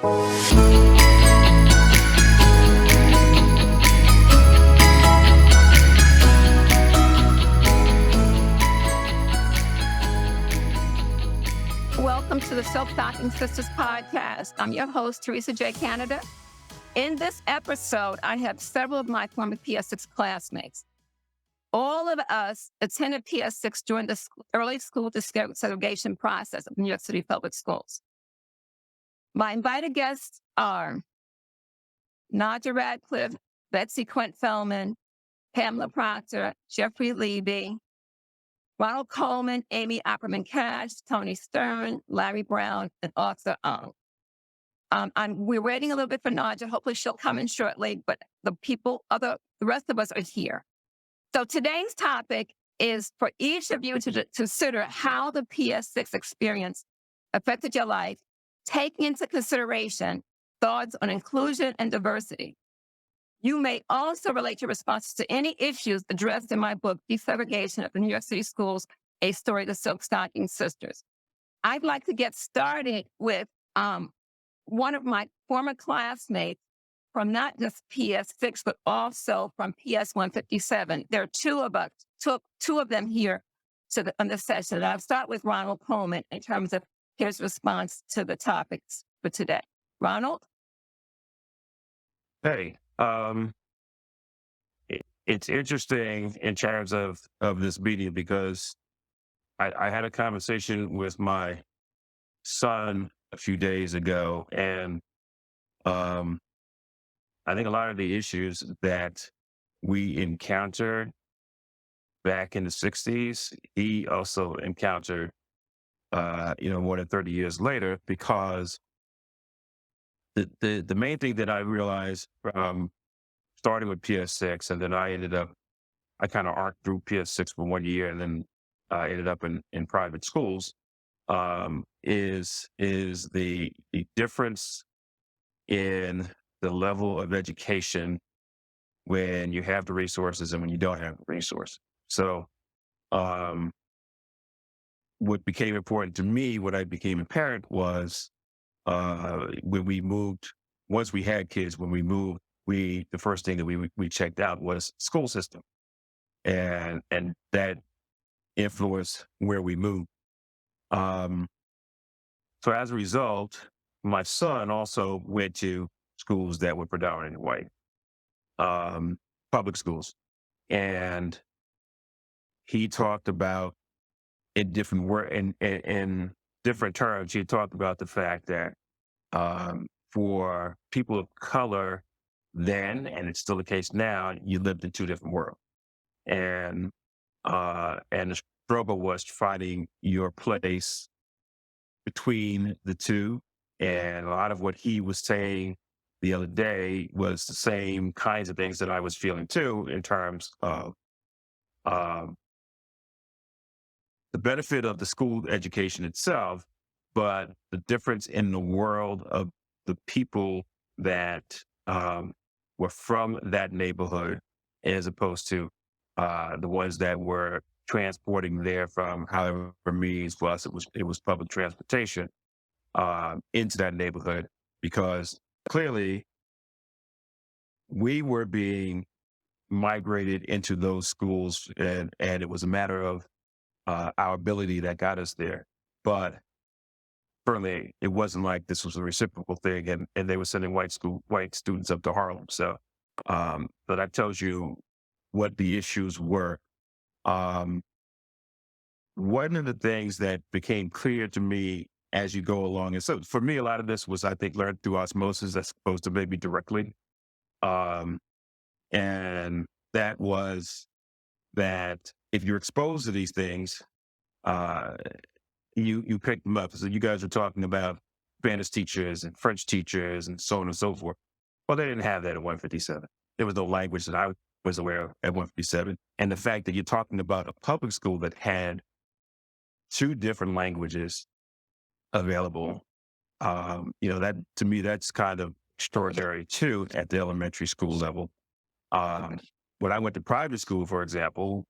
Welcome to the Self-Stocking Sisters podcast. I'm your host, Teresa J. Canada. In this episode, I have several of my former PS6 classmates. All of us attended PS6 during the early school desegregation process of New York City Public Schools. My invited guests are Nadja Ratcliffe, Besty Quint-Feldman, Pamela Proctor, Jeffrey Levi, Ronald Colemen, Amy Opperman Cash, Tony Stern, Larry Brown, and Arthur Ong. We're waiting a little bit for Nadja. Hopefully she'll come in shortly, but the rest of us are here. So today's topic is for each of you to consider how the PS6 experience affected your life, taking into consideration thoughts on inclusion and diversity. You may also relate your responses to any issues addressed in my book, Desegregation of the New York City Schools, A Story of the Silk-Stocking Sisters. I'd like to get started with one of my former classmates from not just PS6, but also from PS 157. There are two of them here on this session. And I'll start with Ronald Colemen in terms of his response to the topics for today. Ronald? Hey, it's interesting in terms of this meeting because I had a conversation with my son a few days ago, and I think a lot of the issues that we encountered back in the 60s, he also encountered, more than 30 years later, because the main thing that I realized from starting with PS6, and then I kind of arced through PS6 for 1 year, and then I ended up in private schools, is the difference in the level of education when you have the resources and when you don't have the resources. So what became important to me, what I became apparent was when we moved, once we had kids, when we moved, the first thing that we checked out was school system. And that influenced where we moved. So as a result, my son also went to schools that were predominantly white, public schools. And he talked about in different terms, he talked about the fact that for people of color then, and it's still the case now, you lived in two different worlds. And the struggle was finding your place between the two. And a lot of what he was saying the other day was the same kinds of things that I was feeling too, in terms of the benefit of the school education itself, but the difference in the world of the people that were from that neighborhood, as opposed to the ones that were transporting there from however means, plus it was public transportation into that neighborhood, because clearly we were being migrated into those schools, and it was a matter of our ability that got us there. But certainly it wasn't like this was a reciprocal thing, and they were sending white students up to Harlem. So but that tells you what the issues were. One of the things that became clear to me as you go along, and so for me, a lot of this was, I think, learned through osmosis as opposed to maybe directly. And that was that if you're exposed to these things, you pick them up. So you guys are talking about Spanish teachers and French teachers and so on and so forth. Well, they didn't have that at 157. There was no language that I was aware of at 157. And the fact that you're talking about a public school that had two different languages available, that to me, that's kind of extraordinary too at the elementary school level. When I went to private school, for example,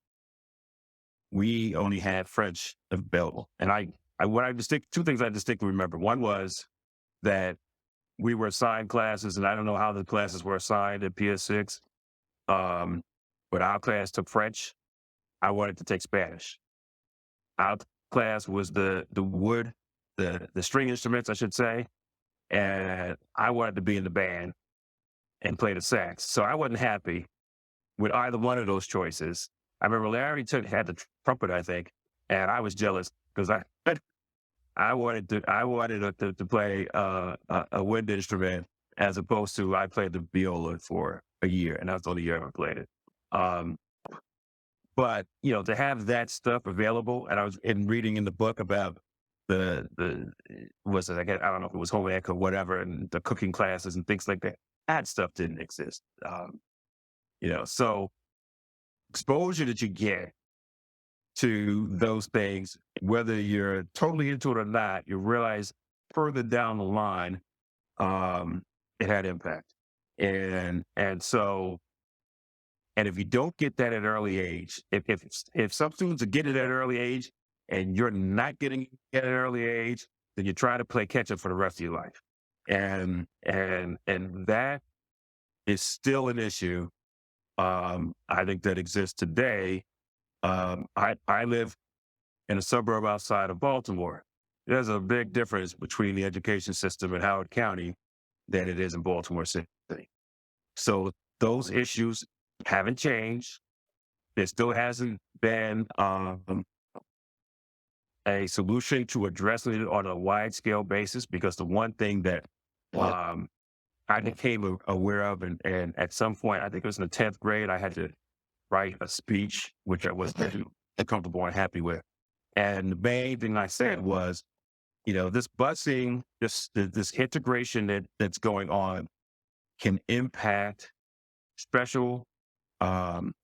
we only had French available. And two things I distinctly remember. One was that we were assigned classes, and I don't know how the classes were assigned at PS6. But our class took French. I wanted to take Spanish. Our class was the wood, the string instruments, I should say, and I wanted to be in the band and play the sax. So I wasn't happy with either one of those choices. I remember Larry had the trumpet, I think, and I was jealous because I wanted to play a wind instrument as opposed to I played the viola for a year, and that's the only year I ever played it. But to have that stuff available, and I was reading in the book about the was it, I don't know if it was home ec or whatever, and the cooking classes and things like that. That stuff didn't exist. So exposure that you get to those things, whether you're totally into it or not, you realize further down the line, it had impact. And if you don't get that at an early age, if some students are getting it at an early age and you're not getting it at an early age, then you try to play catch up for the rest of your life. And that is still an issue. I think that exists today. I live in a suburb outside of Baltimore. There's a big difference between the education system in Howard County than it is in Baltimore City. So those issues haven't changed. There still hasn't been a solution to addressing it on a wide scale basis, because the one thing that I became aware of, and at some point, I think it was in the 10th grade, I had to write a speech, which I wasn't comfortable and happy with. And the main thing I said was, this busing, this integration that's going on can impact special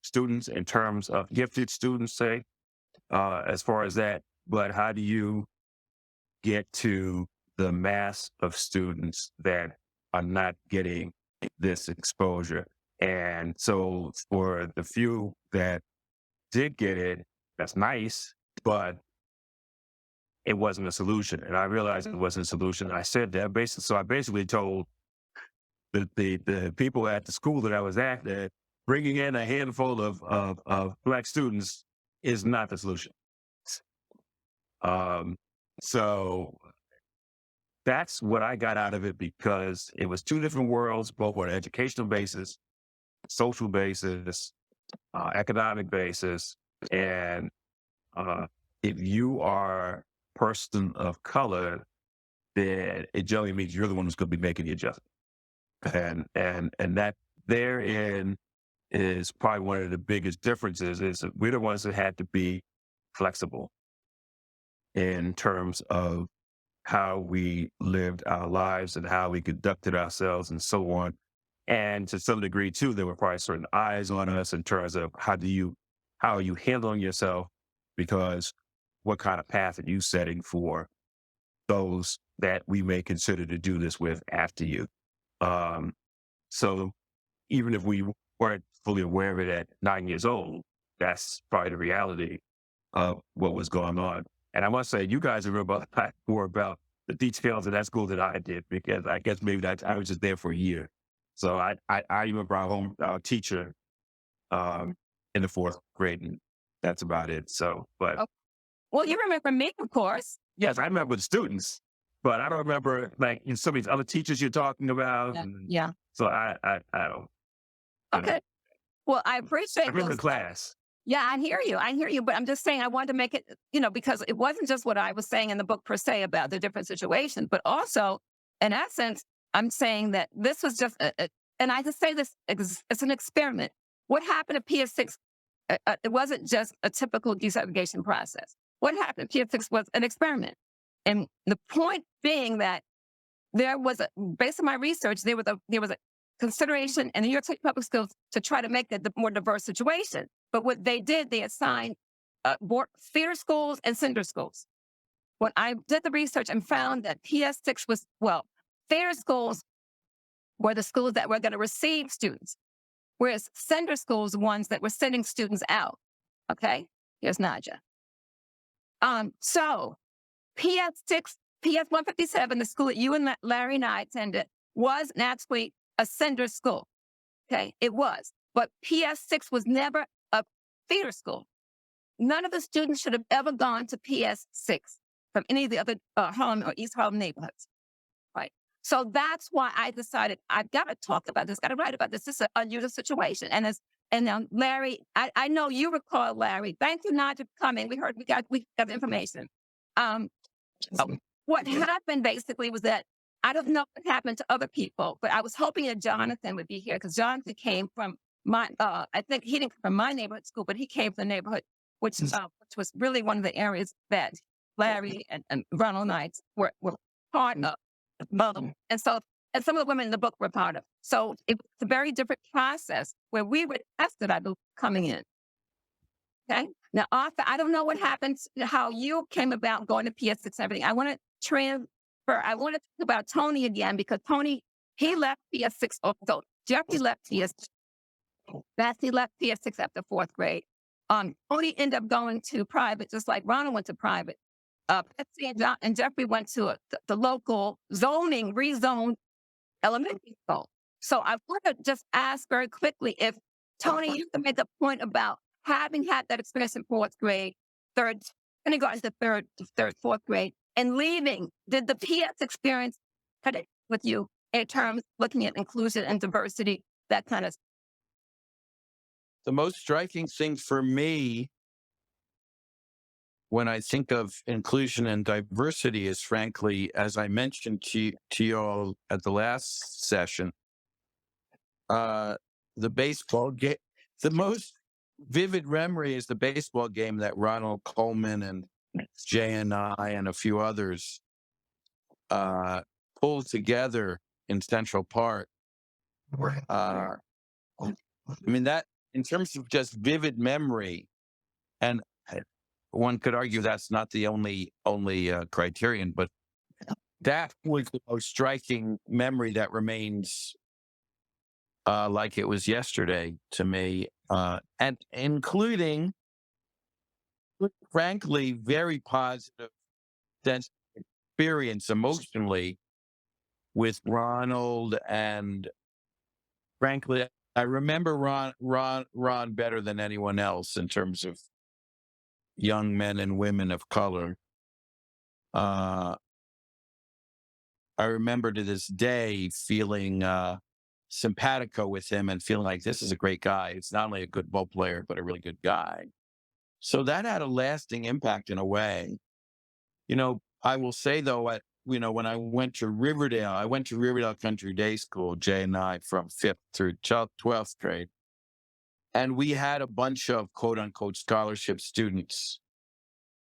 students in terms of gifted students, say, as far as that. But how do you get to the mass of students that are not getting this exposure? And so for the few that did get it, that's nice, but it wasn't a solution. And I realized it wasn't a solution. I said that so I basically told the people at the school that I was at that bringing in a handful of Black students is not the solution. So that's what I got out of it, because it was two different worlds, both on an educational basis, social basis, economic basis. And if you are a person of color, then it generally means you're the one who's going to be making the adjustment. And that therein is probably one of the biggest differences, is that we're the ones that had to be flexible in terms of how we lived our lives and how we conducted ourselves and so on. And to some degree too, there were probably certain eyes on us in terms of how are you handling yourself, because what kind of path are you setting for those that we may consider to do this with after you? So even if we weren't fully aware of it at 9 years old, that's probably the reality of what was going on. And I must say, you guys are more about the details of that school than I did, because I guess maybe I was just there for a year. So I remember our teacher in the 4th grade, and that's about it. So, but Oh, well, you remember me, of course. Yes, I remember the students, but I don't remember some of these other teachers you're talking about. Yeah. So I don't. Okay. Well, I appreciate I remember those. the class. Yeah, I hear you. But I'm just saying, I wanted to make it, because it wasn't just what I was saying in the book per se about the different situations, but also, in essence, I'm saying that this was just, and I just say this, it's an experiment. What happened at PS6, it wasn't just a typical desegregation process. What happened at PS6 was an experiment. And the point being that based on my research, there was a consideration in the New York State Public Schools to try to make that the more diverse situation. But what they did, they assigned feeder schools and cinder schools. When I did the research and found that PS6 feeder schools were the schools that were going to receive students, whereas cinder schools, ones that were sending students out. Okay, here's Nadja. So PS6, PS 157, the school that you and Larry and I attended, was actually a cinder school. Okay, it was. But PS6 was never a feeder school. None of the students should have ever gone to PS6 from any of the other Harlem or East Harlem neighborhoods. Right. So that's why I decided I've got to talk about this, got to write about this. This is an unusual situation. And now Larry, I know you recall Larry. Thank you, Nadja, for coming. We got the information. What happened basically was that I don't know what happened to other people, but I was hoping that Jonathan would be here because Jonathan came from I think he didn't come from my neighborhood school, but he came from the neighborhood, which was really one of the areas that Larry and Ronald and I were part of. And some of the women in the book were part of. So it's a very different process where we were tested, I believe, coming in. Okay. Now, Arthur, I don't know what happens, how you came about going to PS6 and everything. I want to transfer. I want to talk about Tony again because Tony, he left PS6. So Jeffrey left PS6. Besty left PS6 after fourth grade. Tony ended up going to private, just like Ronald went to private. Betsy and Jeffrey went to the local rezoned elementary school. So I want to just ask very quickly if, Tony, you can make a point about having had that experience in fourth grade, kindergarten to fourth grade, and leaving. Did the PS experience connect with you in terms of looking at inclusion and diversity, that kind of? The most striking thing for me when I think of inclusion and diversity is, frankly, as I mentioned to you all at the last session, the baseball game. The most vivid memory is the baseball game that Ronald, Colemen, and Jay and I and a few others pulled together in Central Park. I mean, that in terms of just vivid memory, and one could argue that's not the only criterion, but that was the most striking memory that remains like it was yesterday to me, and including, frankly, very positive sense of experience emotionally with Ronald. And frankly, I remember Ron better than anyone else in terms of young men and women of color. I remember to this day feeling simpatico with him and feeling like this is a great guy. It's not only a good ball player, but a really good guy. So that had a lasting impact in a way. I will say, though, when I went to Riverdale Country Day School, Jay and I, from 5th through 12th grade. And we had a bunch of quote unquote scholarship students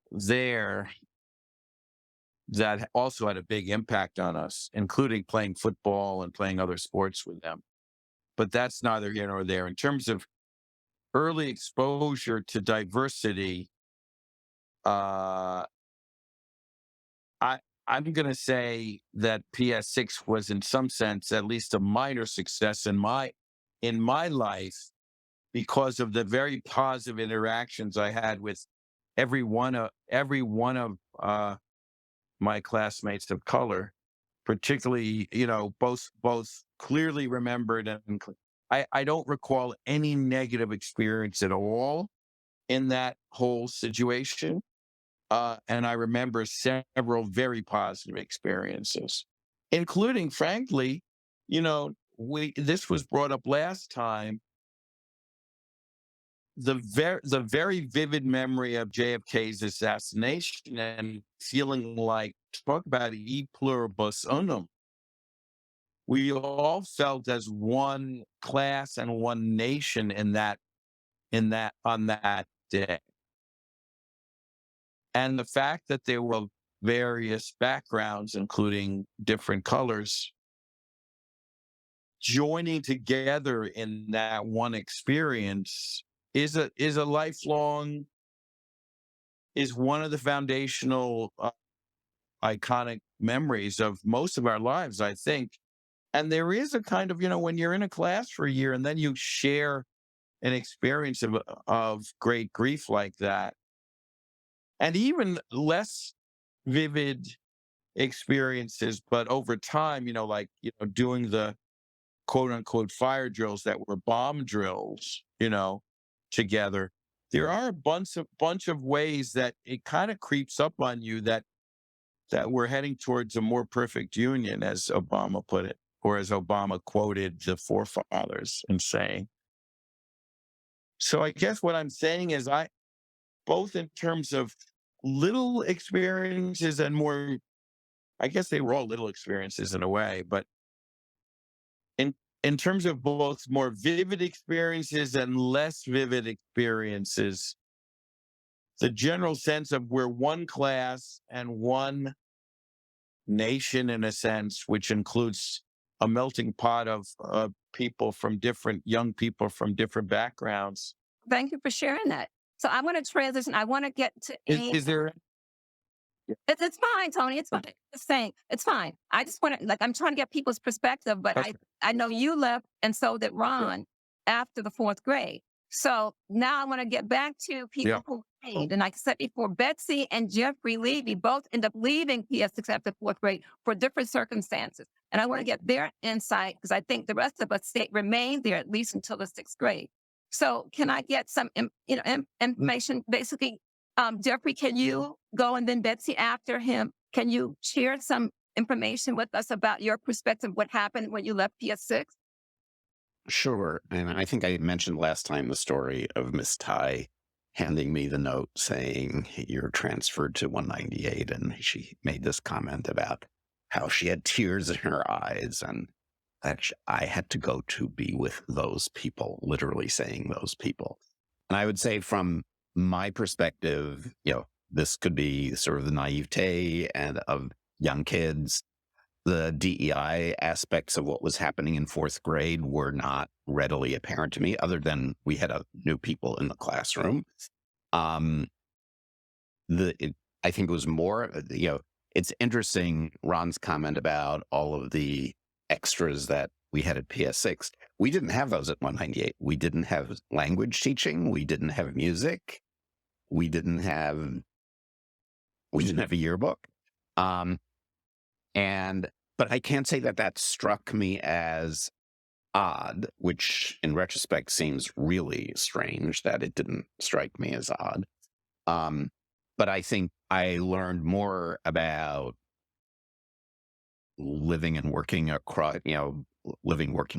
there that also had a big impact on us, including playing football and playing other sports with them. But that's neither here nor there. In terms of early exposure to diversity, I'm going to say that PS6 was, in some sense, at least a minor success in my life, because of the very positive interactions I had with every one of my classmates of color, particularly, both clearly remembered, and I don't recall any negative experience at all in that whole situation. And I remember several very positive experiences, including, frankly, this was brought up last time, the very vivid memory of JFK's assassination, and feeling like, talk about e pluribus unum. We all felt as one class and one nation on that day. And the fact that there were various backgrounds, including different colors, joining together in that one experience is one of the foundational iconic memories of most of our lives, I think. And there is a kind of, when you're in a class for a year and then you share an experience of great grief like that, and even less vivid experiences, but over time, doing the quote unquote fire drills that were bomb drills, together, there are a bunch of ways that it kind of creeps up on you that we're heading towards a more perfect union, as Obama put it, or as Obama quoted the forefathers in saying. So I guess what I'm saying is both in terms of little experiences and more, I guess they were all little experiences in a way, but in in terms of both more vivid experiences and less vivid experiences, the general sense of we're one class and one nation in a sense, which includes a melting pot of young people from different backgrounds. Thank you for sharing that. So I want to transition. I want to get to Is there? It's fine, Tony. It's fine. Just saying, it's fine. I just want to, like, I'm trying to get people's perspective, but Okay. I know you left and so did Ron after the fourth grade. So now I want to get back to Yeah. people who stayed. And like I said before, Betsy and Jeffrey Levy both end up leaving PS6 after fourth grade for different circumstances. And I want to get their insight because I think the rest of us remained there at least until the sixth grade. So can I get some, information? Basically, Jeffrey, can you go, and then Betsy after him? Can you share some information with us about your perspective, what happened when you left PS6? Sure. And I think I mentioned last time the story of Miss Ty handing me the note saying, "You're transferred to 198." And she made this comment about how she had tears in her eyes and that I had to go to be with those people, literally saying those people. And I would say from my perspective, this could be sort of the naivete and of young kids. The DEI aspects of what was happening in fourth grade were not readily apparent to me, other than we had new people in the classroom. Um, I think it was more, it's interesting, Ron's comment about all of the extras that we had at PS6. We didn't have those at 198. We didn't have language teaching. We didn't have music. We didn't have a yearbook. But I can't say that struck me as odd, which in retrospect seems really strange that it didn't strike me as odd. But I think I learned more about living and working across,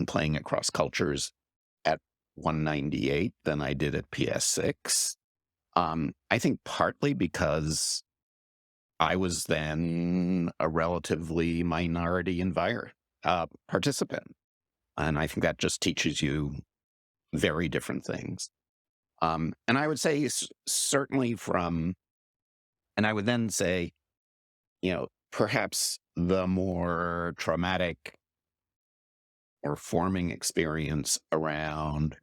playing across cultures at 198 than I did at PS6. I think partly because I was then a relatively minority participant. And I think that just teaches you very different things. And I would say certainly and I would then say, perhaps the more traumatic or forming experience around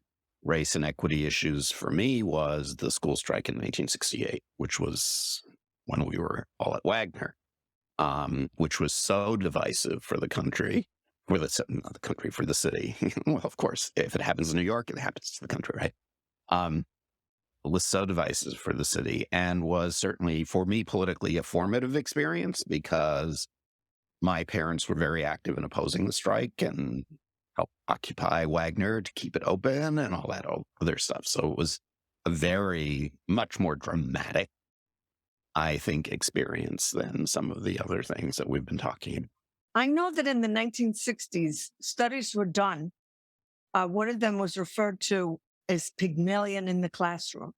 race and equity issues for me was the school strike in 1968, which was when we were all at Wagner, which was so divisive for the country, not the country, for the city. Well, of course, if it happens in New York, it happens to the country, right? It was so divisive for the city and was certainly, for me, politically a formative experience because my parents were very active in opposing the strike and helped occupy Wagner to keep it open and all that other stuff. So it was a very much more dramatic, I think, experience than some of the other things that we've been talking about. I know that in the 1960s, studies were done. One of them was referred to as Pygmalion in the classroom.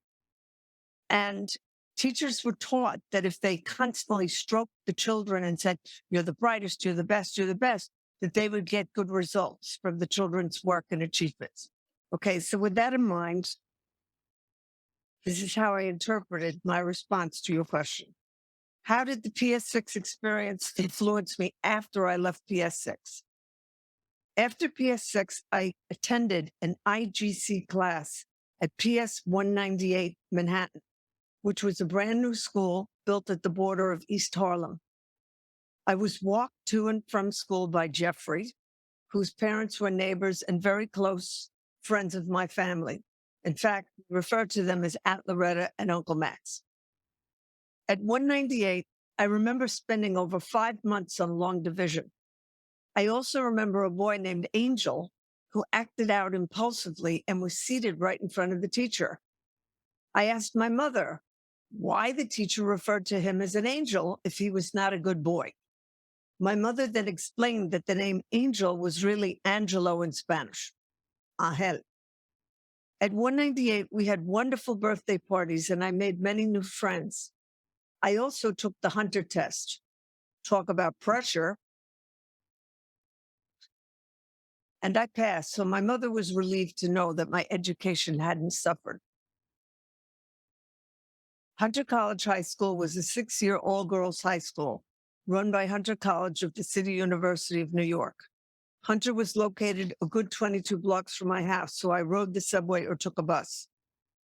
And teachers were taught that if they constantly stroked the children and said, "You're the brightest, you're the best, you're the best," that they would get good results from the children's work and achievements. Okay, so with that in mind, this is how I interpreted my response to your question. How did the PS6 experience influence me after I left PS6? After PS6, I attended an IGC class at PS 198 Manhattan, which was a brand new school built at the border of East Harlem. I was walked to and from school by Jeffrey, whose parents were neighbors and very close friends of my family. In fact, we refer to them as Aunt Loretta and Uncle Max. At 198, I remember spending over 5 months on long division. I also remember a boy named Angel who acted out impulsively and was seated right in front of the teacher. I asked my mother why the teacher referred to him as an angel if he was not a good boy. My mother then explained that the name Angel was really Angelo in Spanish, Angel. At 198, we had wonderful birthday parties and I made many new friends. I also took the Hunter test. Talk about pressure. And I passed, so my mother was relieved to know that my education hadn't suffered. Hunter College High School was a 6-year all-girls high school run by Hunter College of the City University of New York. Hunter was located a good 22 blocks from my house, so I rode the subway or took a bus.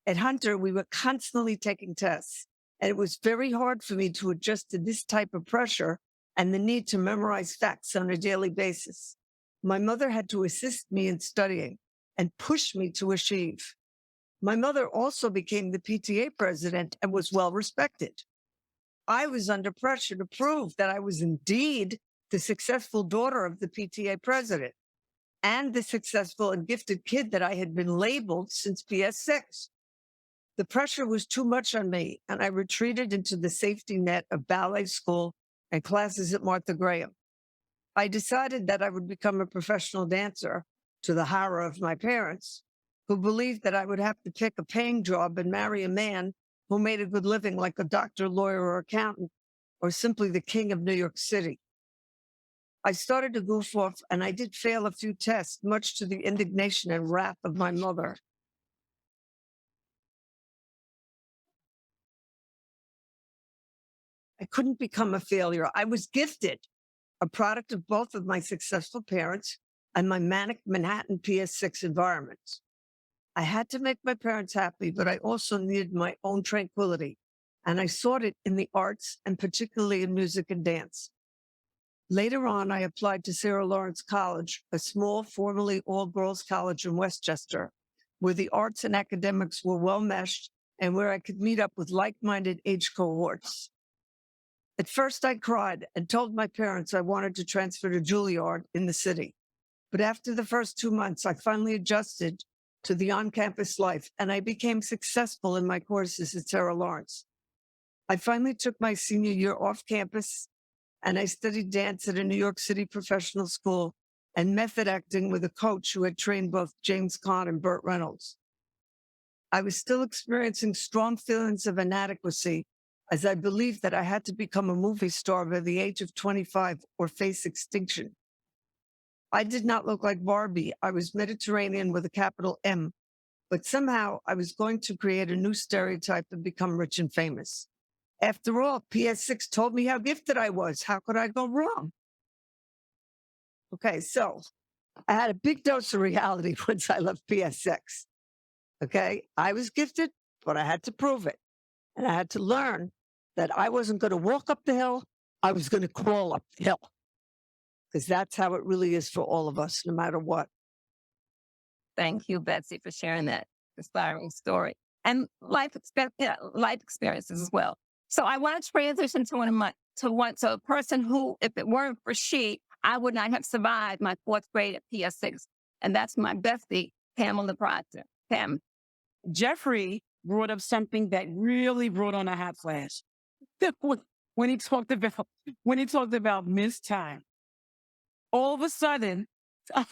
At Hunter, we were constantly taking tests, and it was very hard for me to adjust to this type of pressure and the need to memorize facts on a daily basis. My mother had to assist me in studying and push me to achieve. My mother also became the PTA president and was well respected. I was under pressure to prove that I was indeed the successful daughter of the PTA president and the successful and gifted kid that I had been labeled since PS6. The pressure was too much on me, and I retreated into the safety net of ballet school and classes at Martha Graham. I decided that I would become a professional dancer, to the horror of my parents, who believed that I would have to pick a paying job and marry a man who made a good living like a doctor, lawyer, or accountant, or simply the king of New York City. I started to goof off, and I did fail a few tests, much to the indignation and wrath of my mother. I couldn't become a failure. I was gifted, a product of both of my successful parents and my manic Manhattan PS6 environment. I had to make my parents happy, but I also needed my own tranquility, and I sought it in the arts and particularly in music and dance. Later on, I applied to Sarah Lawrence College, a small, formerly all-girls college in Westchester, where the arts and academics were well meshed and where I could meet up with like-minded age cohorts. At first, I cried and told my parents I wanted to transfer to Juilliard in the city. But after the first 2 months, I finally adjusted to the on-campus life, and I became successful in my courses at Sarah Lawrence. I finally took my senior year off campus, and I studied dance at a New York City professional school and method acting with a coach who had trained both James Caan and Burt Reynolds. I was still experiencing strong feelings of inadequacy, as I believed that I had to become a movie star by the age of 25 or face extinction. I did not look like Barbie. I was Mediterranean with a capital M, but somehow I was going to create a new stereotype and become rich and famous. After all, PS6 told me how gifted I was. How could I go wrong? Okay, so I had a big dose of reality once I left PS6. Okay, I was gifted, but I had to prove it. And I had to learn that I wasn't going to walk up the hill, I was going to crawl up the hill. Because that's how it really is for all of us, no matter what. Thank you, Betsy, for sharing that inspiring story and life experiences as well. So I want to transition to a person who, if it weren't for she, I would not have survived my 4th grade at PS6. And that's my bestie, Pamela Proctor. Pam. Jeffrey brought up something that really brought on a hot flash. When he talked about Miss Time. All of a sudden, I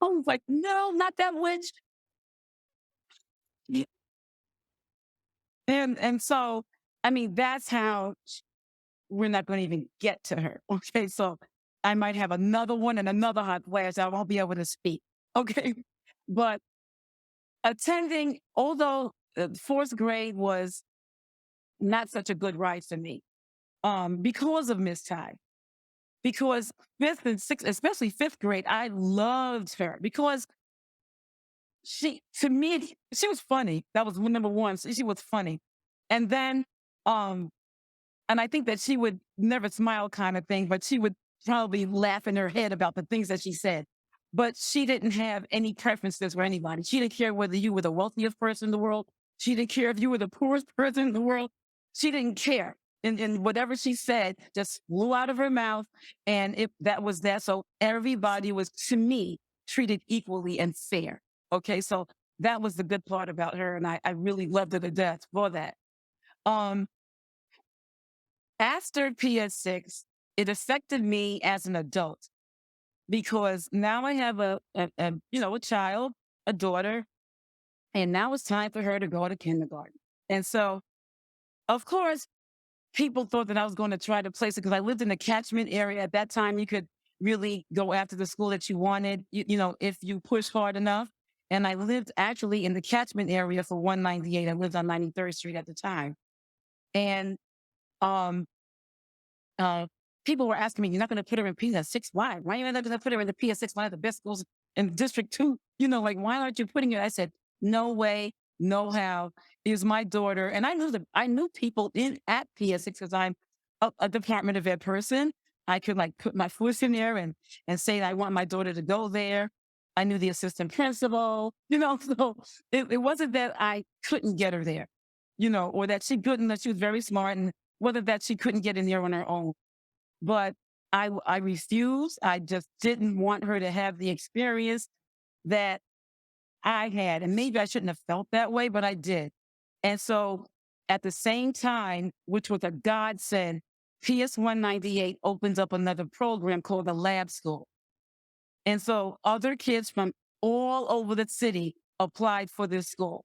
was like, no, not that witch. Yeah. And so, I mean, that's how we're not going to even get to her. Okay, so I might have another one and another hot flash. I won't be able to speak. Okay, but attending, although 4th grade was not such a good ride for me, because of Miss Ty. Because 5th and 6th, especially 5th grade, I loved her because to me, she was funny. That was number one. She was funny. And then, and I think that she would never smile kind of thing, but she would probably laugh in her head about the things that she said. But she didn't have any preferences for anybody. She didn't care whether you were the wealthiest person in the world. She didn't care if you were the poorest person in the world. she didn't care. And whatever she said just flew out of her mouth. And that was that. So everybody was, to me, treated equally and fair. Okay. So that was the good part about her. And I really loved her to death for that. After PS6, it affected me as an adult because now I have a child, a daughter, and now it's time for her to go to kindergarten. And so, of course, people thought that I was going to try to place it because I lived in the catchment area. At that time, you could really go after the school that you wanted, if you push hard enough. And I lived actually in the catchment area for 198. I lived on 93rd Street at the time. And people were asking me, you're not going to put her in PS6? Why? Why are you not going to put her in the PS6? One of the best schools in District 2? Why aren't you putting her? I said, no way, no how. It was my daughter. And I knew people at PS6 because I'm a Department of Ed person. I could put my foot in there and say, I want my daughter to go there. I knew the assistant principal, so it wasn't that I couldn't get her there, or that she couldn't, that she was very smart, and whether that she couldn't get in there on her own. But I refused. I just didn't want her to have the experience that I had. And maybe I shouldn't have felt that way, but I did. And so at the same time, which was a godsend, PS 198 opens up another program called the Lab School. And so other kids from all over the city applied for this school.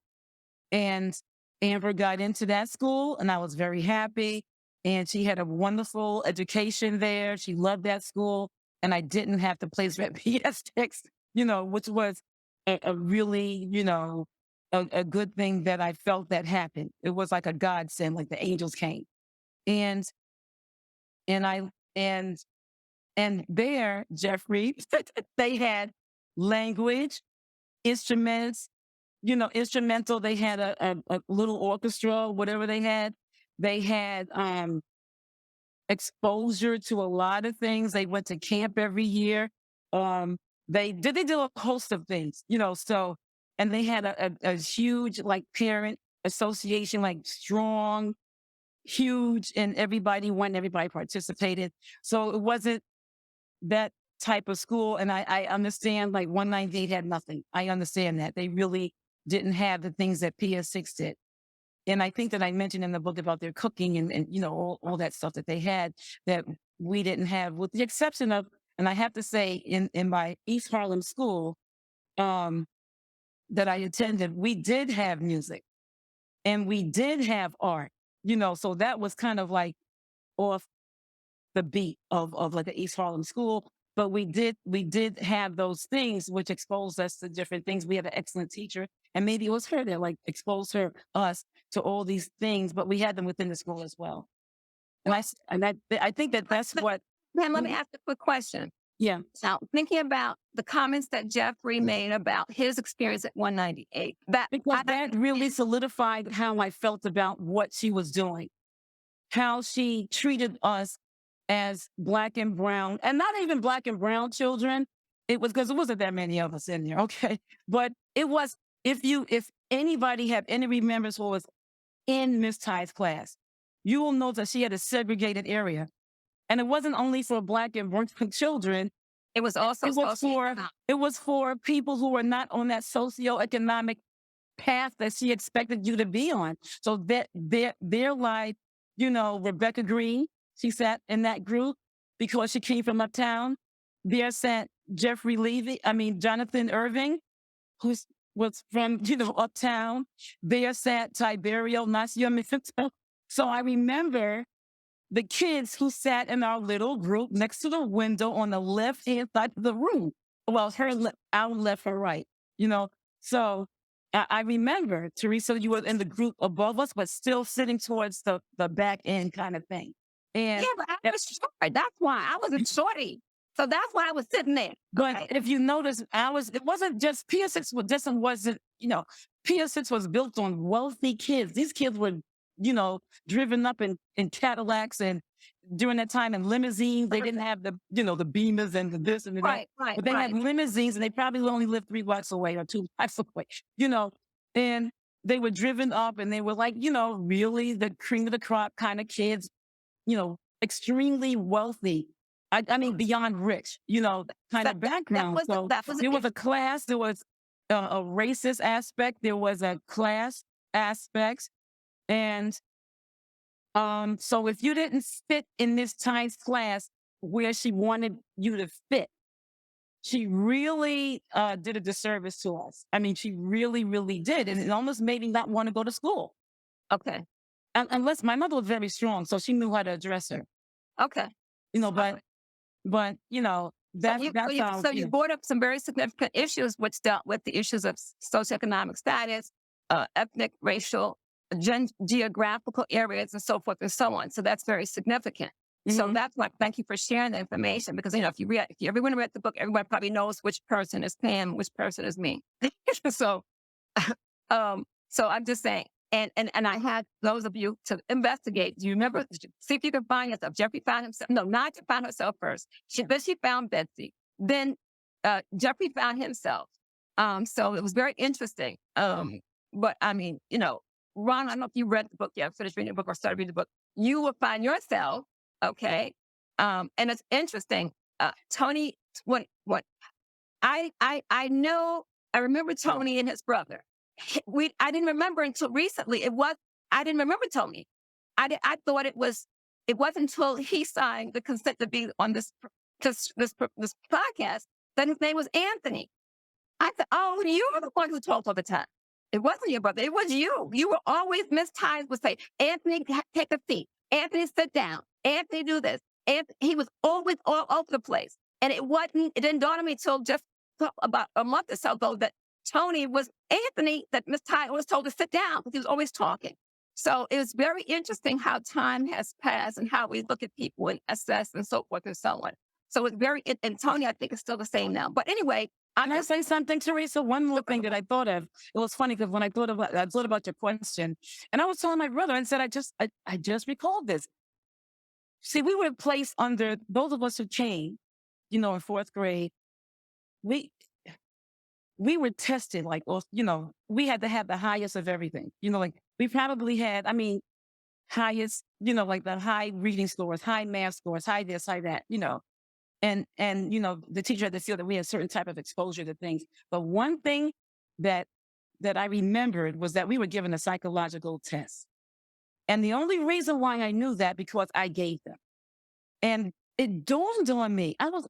And Amber got into that school, and I was very happy. And she had a wonderful education there. She loved that school. And I didn't have to place her at PS6, which was a really, a good thing that I felt that happened. It was like a godsend, like the angels came. And there, Jeffrey, they had language, instruments, instrumental. They had a little orchestra, whatever they had. They had exposure to a lot of things. They went to camp every year. They did a host of things, so, and they had a huge parent association, strong, huge, and everybody went, everybody participated. So it wasn't that type of school. And I understand 198 had nothing. I understand that. They really didn't have the things that PS6 did. And I think that I mentioned in the book about their cooking and all that stuff that they had that we didn't have, with the exception of, and I have to say in my East Harlem school that I attended, we did have music and we did have art, so that was kind of off the beat of the East Harlem school. But we did have those things which exposed us to different things. We had an excellent teacher, and maybe it was her that exposed us to all these things, but we had them within the school as well. And I think that's what. Ma'am, let me ask a quick question. Yeah. Now, thinking about the comments that Jeffrey made about his experience at 198, that really solidified how I felt about what she was doing, how she treated us as Black and brown, and not even Black and brown children. It was because there wasn't that many of us in there, okay? But it was, if anybody have any remembrance who was in Miss Ty's class, you will know that she had a segregated area. And it wasn't only for Black and brown children. It was also it was for people who were not on that socioeconomic path that she expected you to be on. So that their life, Rebecca Green, she sat in that group because she came from uptown. There sat Jonathan Irving, who was from, uptown. There sat Tiberio Nascimento. So I remember the kids who sat in our little group next to the window on the left-hand side of the room. Well, our left, her right, So I remember, Teresa, you were in the group above us, but still sitting towards the back end kind of thing. And yeah, but I was short. That's why I was a shorty. So that's why I was sitting there. But if you notice, it wasn't just PS6 wasn't, PS6 was built on wealthy kids. These kids were, driven up in Cadillacs, and during that time in limousines. They didn't have the, the Beamers and the this and the that. Right. But they had limousines, and they probably only lived 3 blocks away or 2 blocks away, and they were driven up and they were like, really the cream of the crop kind of kids, extremely wealthy. I mean, beyond rich, kind of background. So there was a class, there was a racist aspect, there was a class aspect. And so if you didn't fit in this Ty's class where she wanted you to fit, she really did a disservice to us. I mean, she really, really did. And it almost made me not want to go to school. Okay. Unless my mother was very strong, so she knew how to address her. Okay. But that's how. So you brought up some very significant issues which dealt with the issues of socioeconomic status, ethnic, racial, geographical areas, and so forth and so on. So that's very significant. Mm-hmm. So that's why, thank you for sharing the information, because if everyone read the book, everyone probably knows which person is Pam, which person is me. So I'm just saying. And I had those of you to investigate. Do you remember? See if you can find yourself. Jeffrey found himself. No, Nadja found herself first. Then she found Besty. Then Jeffrey found himself. So it was very interesting. But I mean, Ron, I don't know if you read the book yet, finished reading the book or started reading the book. You will find yourself, okay? And it's interesting. Tony, what I remember Tony and his brother. I didn't remember until recently. I didn't remember Tony. I thought it wasn't until he signed the consent to be on this podcast that his name was Anthony. I thought, oh, you were the one who talked all the time. It wasn't your brother. It was you. You were always, Miss Tynes would say, Anthony, take a seat. Anthony, sit down. Anthony, do this. He was always all over the place. And it didn't dawn on me till just about a month or so ago that Tony was Anthony, that Miss Ty was told to sit down because he was always talking. So it was very interesting how time has passed and how we look at people and assess and so forth and so on. So it's and Tony, I think, is still the same now. But anyway, Can I say something, Teresa? One more thing that I thought of. It was funny because when I thought about your question, and I was telling my brother and said, I just recalled this. See, we were placed under, those of us who came, in fourth grade, we were tested we had to have the highest of everything. We probably had, highest, like the high reading scores, high math scores, high this, high that, and the teacher had to feel that we had a certain type of exposure to things. But one thing that I remembered was that we were given a psychological test. And the only reason why I knew that because I gave them. And it dawned on me. I was,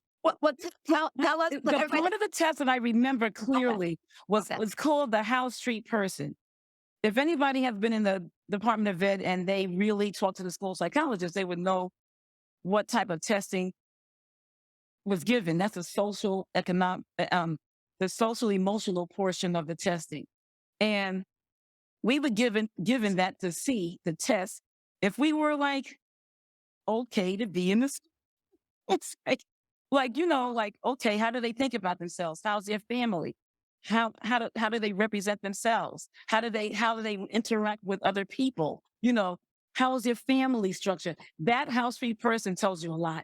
tell us. One of the tests that I remember clearly was called the House Street Person. If anybody has been in the Department of Ed and they really talk to the school psychologist, they would know what type of testing was given. That's the social emotional portion of the testing. And we were given that to see the test if we were okay to be in the school. It's okay, how do they think about themselves? How's their family? How do they represent themselves? How do they interact with other people? How is their family structure? That House Street Person tells you a lot.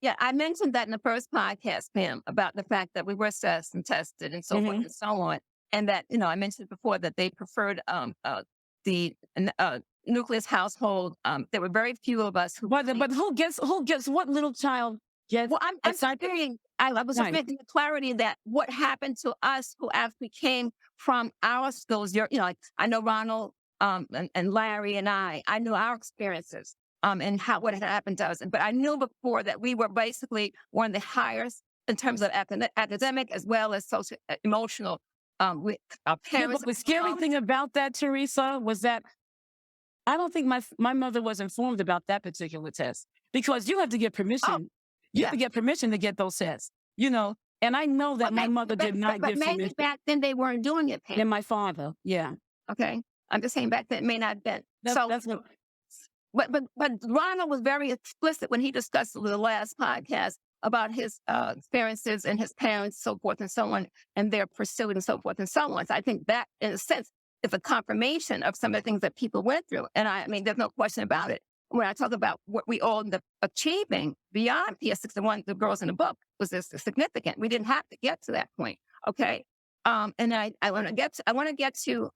Yeah, I mentioned that in the first podcast, Pam, about the fact that we were assessed and tested and so forth and so on. And that, I mentioned before that they preferred the nucleus household. There were very few of us who. But who gets what little child gets? Well, I'm saying I was just making the clarity that what happened to us who actually came from our schools. I know Ronald and Larry and I knew our experiences and what had happened to us. But I knew before that we were basically one of the highest in terms of academic as well as social emotional. With our parents. But the scary thing about that, Teresa, was that I don't think my mother was informed about that particular test because you have to get permission. You have to get permission to get those tests, and I know that my mother did not give permission. But maybe back then they weren't doing it, Pam. And my father, yeah. Okay. I'm just saying back then it may not have been. But Ronald was very explicit when he discussed the last podcast about his experiences and his parents, so forth and so on, and their pursuit and so forth and so on. So I think that, in a sense, is a confirmation of some of the things that people went through. And I mean, there's no question about it. When I talk about what we all ended up achieving beyond PS61, the girls in the book was significant. We didn't have to get to that point. Okay. And I want to get to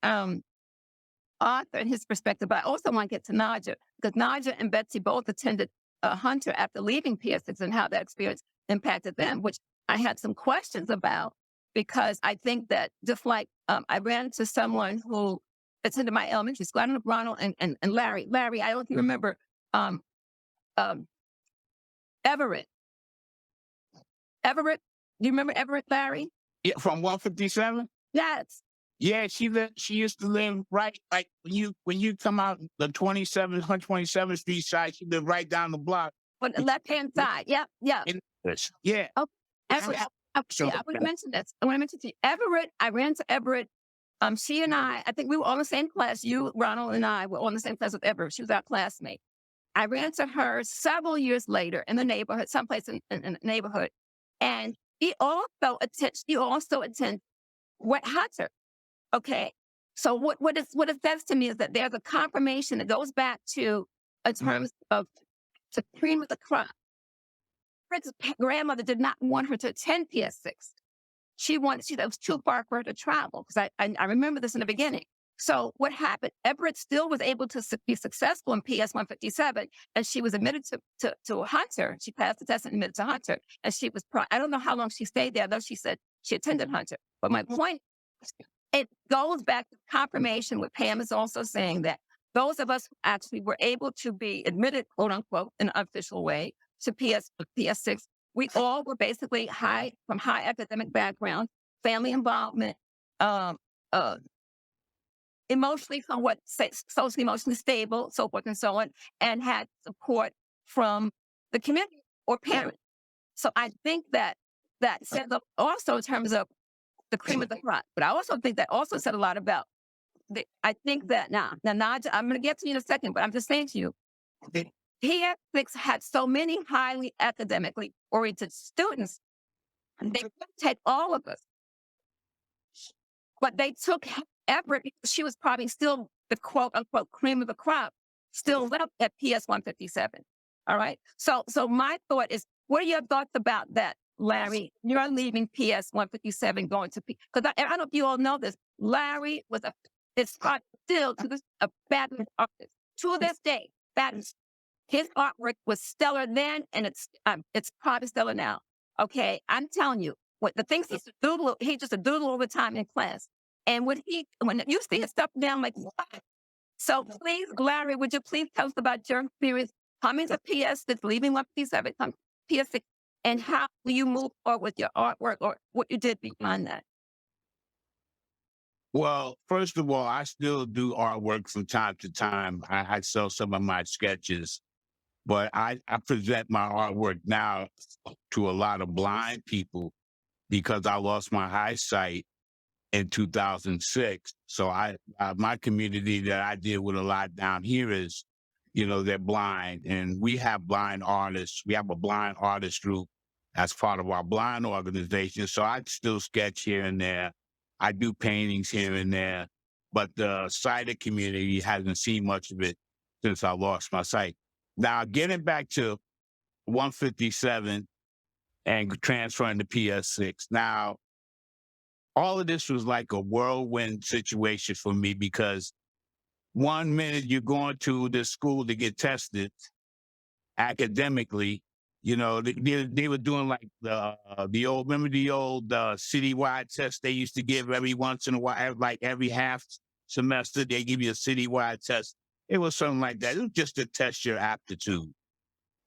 Arthur and his perspective, but I also want to get to Nadja, because Nadja and Betsy both attended Hunter after leaving PS6 and how that experience impacted them, which I had some questions about, because I think that just like I ran into someone who attended my elementary school, I don't know, Ronald and Larry. Larry, I don't know if you remember um, Everett. Everett, do you remember Everett, Larry? Yeah, from 157. Yes. Yeah, she used to live right like when you come out the 127th Street side, she lived right down the block. On the left-hand side. Yep. Yeah. Oh, Everett. So- I want to mention this. I want to mention to you, Everett. I ran to Everett. She and I think we were on the same class. You, Ronald, and I were on the same class with Everett. She was our classmate. I ran to her several years later in the neighborhood, someplace in the neighborhood, and she also attends Wet Hunter. Okay, so what it says to me is that there's a confirmation that goes back to in terms of the cream of the crop. Fred's grandmother did not want her to attend PS6. That was too far for her to travel, because I remember this in the beginning. So what happened? Everett still was able to be successful in PS 157, and she was admitted to Hunter. She passed the test and admitted to Hunter, and she was. I don't know how long she stayed there, though she said she attended Hunter. But my point, it goes back to confirmation. What Pam is also saying, that those of us who actually were able to be admitted, quote unquote, in an official way to PS6, we all were basically from high academic backgrounds, family involvement, emotionally somewhat socially emotionally stable, so forth and so on, and had support from the community or parents. So I think that said also in terms of the cream of the crop. But I also think that also said a lot about I think that now Nadja, I'm going to get to you in a second, but I'm just saying to you, PS6 had so many highly academically oriented students, and they couldn't take all of us. But they took Everett because she was probably still the quote unquote cream of the crop, still left at PS 157. All right. So my thought is, what are your thoughts about that, Larry? You're leaving PS 157 going to because I don't know if you all know this. Larry was still to this a fabulous artist to this day. Fabulous. His artwork was stellar then, and it's probably stellar now. Okay, I'm telling you, what the things he just a doodle all the time in class. And when you see his stuff down, like what? So please, Larry, would you please tell us about your experience coming to PS6, leaving 157, come to PS6, and how will you move forward with your artwork or what you did beyond that? Well, first of all, I still do artwork from time to time. I sell some of my sketches, but I present my artwork now to a lot of blind people because I lost my eyesight in 2006. So my community that I deal with a lot down here is, they're blind, and we have blind artists. We have a blind artist group as part of our blind organization. So I still sketch here and there. I do paintings here and there, but the sighted community hasn't seen much of it since I lost my sight. Now, getting back to 157 and transferring to PS6. Now, all of this was like a whirlwind situation for me because one minute you're going to the school to get tested academically. They were doing like the old citywide test they used to give every once in a while, like every half semester, they give you a citywide test. It was something like that. It was just to test your aptitude.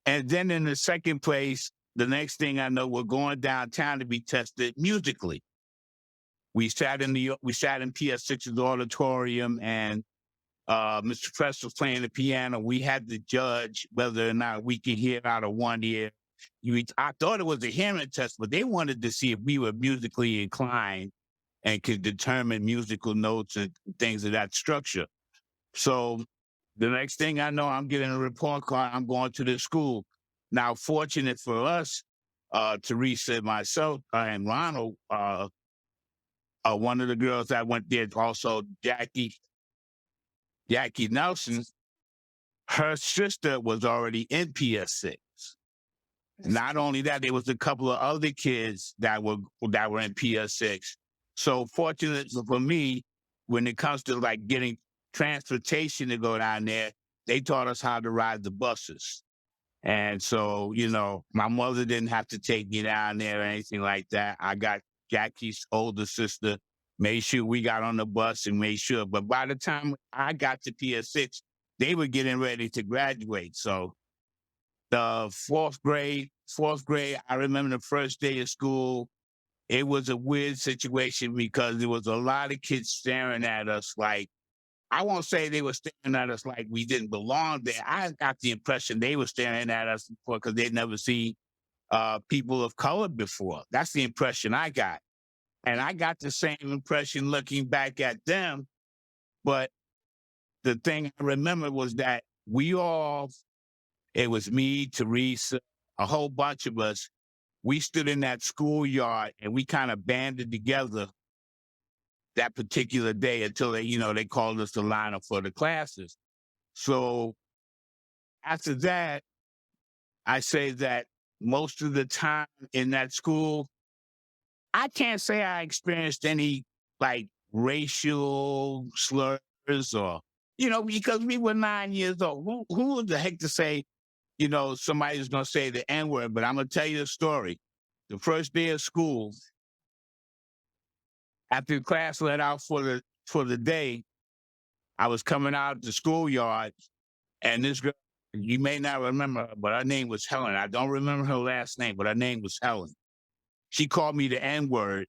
And then in the second place, the next thing I know, we're going downtown to be tested musically. We sat in PS6's auditorium, and Mr. Press was playing the piano. We had to judge whether or not we could hear out of one ear. I thought it was a hearing test, but they wanted to see if we were musically inclined and could determine musical notes and things of that structure. So the next thing I know, I'm getting a report card. I'm going to the school. Now, fortunate for us, Teresa, myself, and Ronald, one of the girls that went there, also Jackie Nelson, her sister was already in PS6. Not only that, there was a couple of other kids that were in PS6. So fortunate for me, when it comes to like getting transportation to go down there, they taught us how to ride the buses. And so, you know, my mother didn't have to take me down there or anything like that. I got Jackie's older sister, made sure we got on the bus and made sure. But by the time I got to PS6, they were getting ready to graduate. So the fourth grade, I remember the first day of school, it was a weird situation because there was a lot of kids staring at us like, I won't say they were staring at us like we didn't belong there. I got the impression they were staring at us because they'd never seen people of color before. That's the impression I got. And I got the same impression looking back at them. But the thing I remember was that it was me, Teresa, a whole bunch of us, we stood in that schoolyard and we kind of banded together that particular day until they called us to line up for the classes. So after that, I say that most of the time in that school, I can't say I experienced any like racial slurs or, because we were 9 years old. Who the heck to say, somebody's going to say the N-word, but I'm going to tell you a story. The first day of school, after the class let out for the day, I was coming out the schoolyard, and this girl, you may not remember her, but her name was Helen. I don't remember her last name, but her name was Helen. She called me the N-word,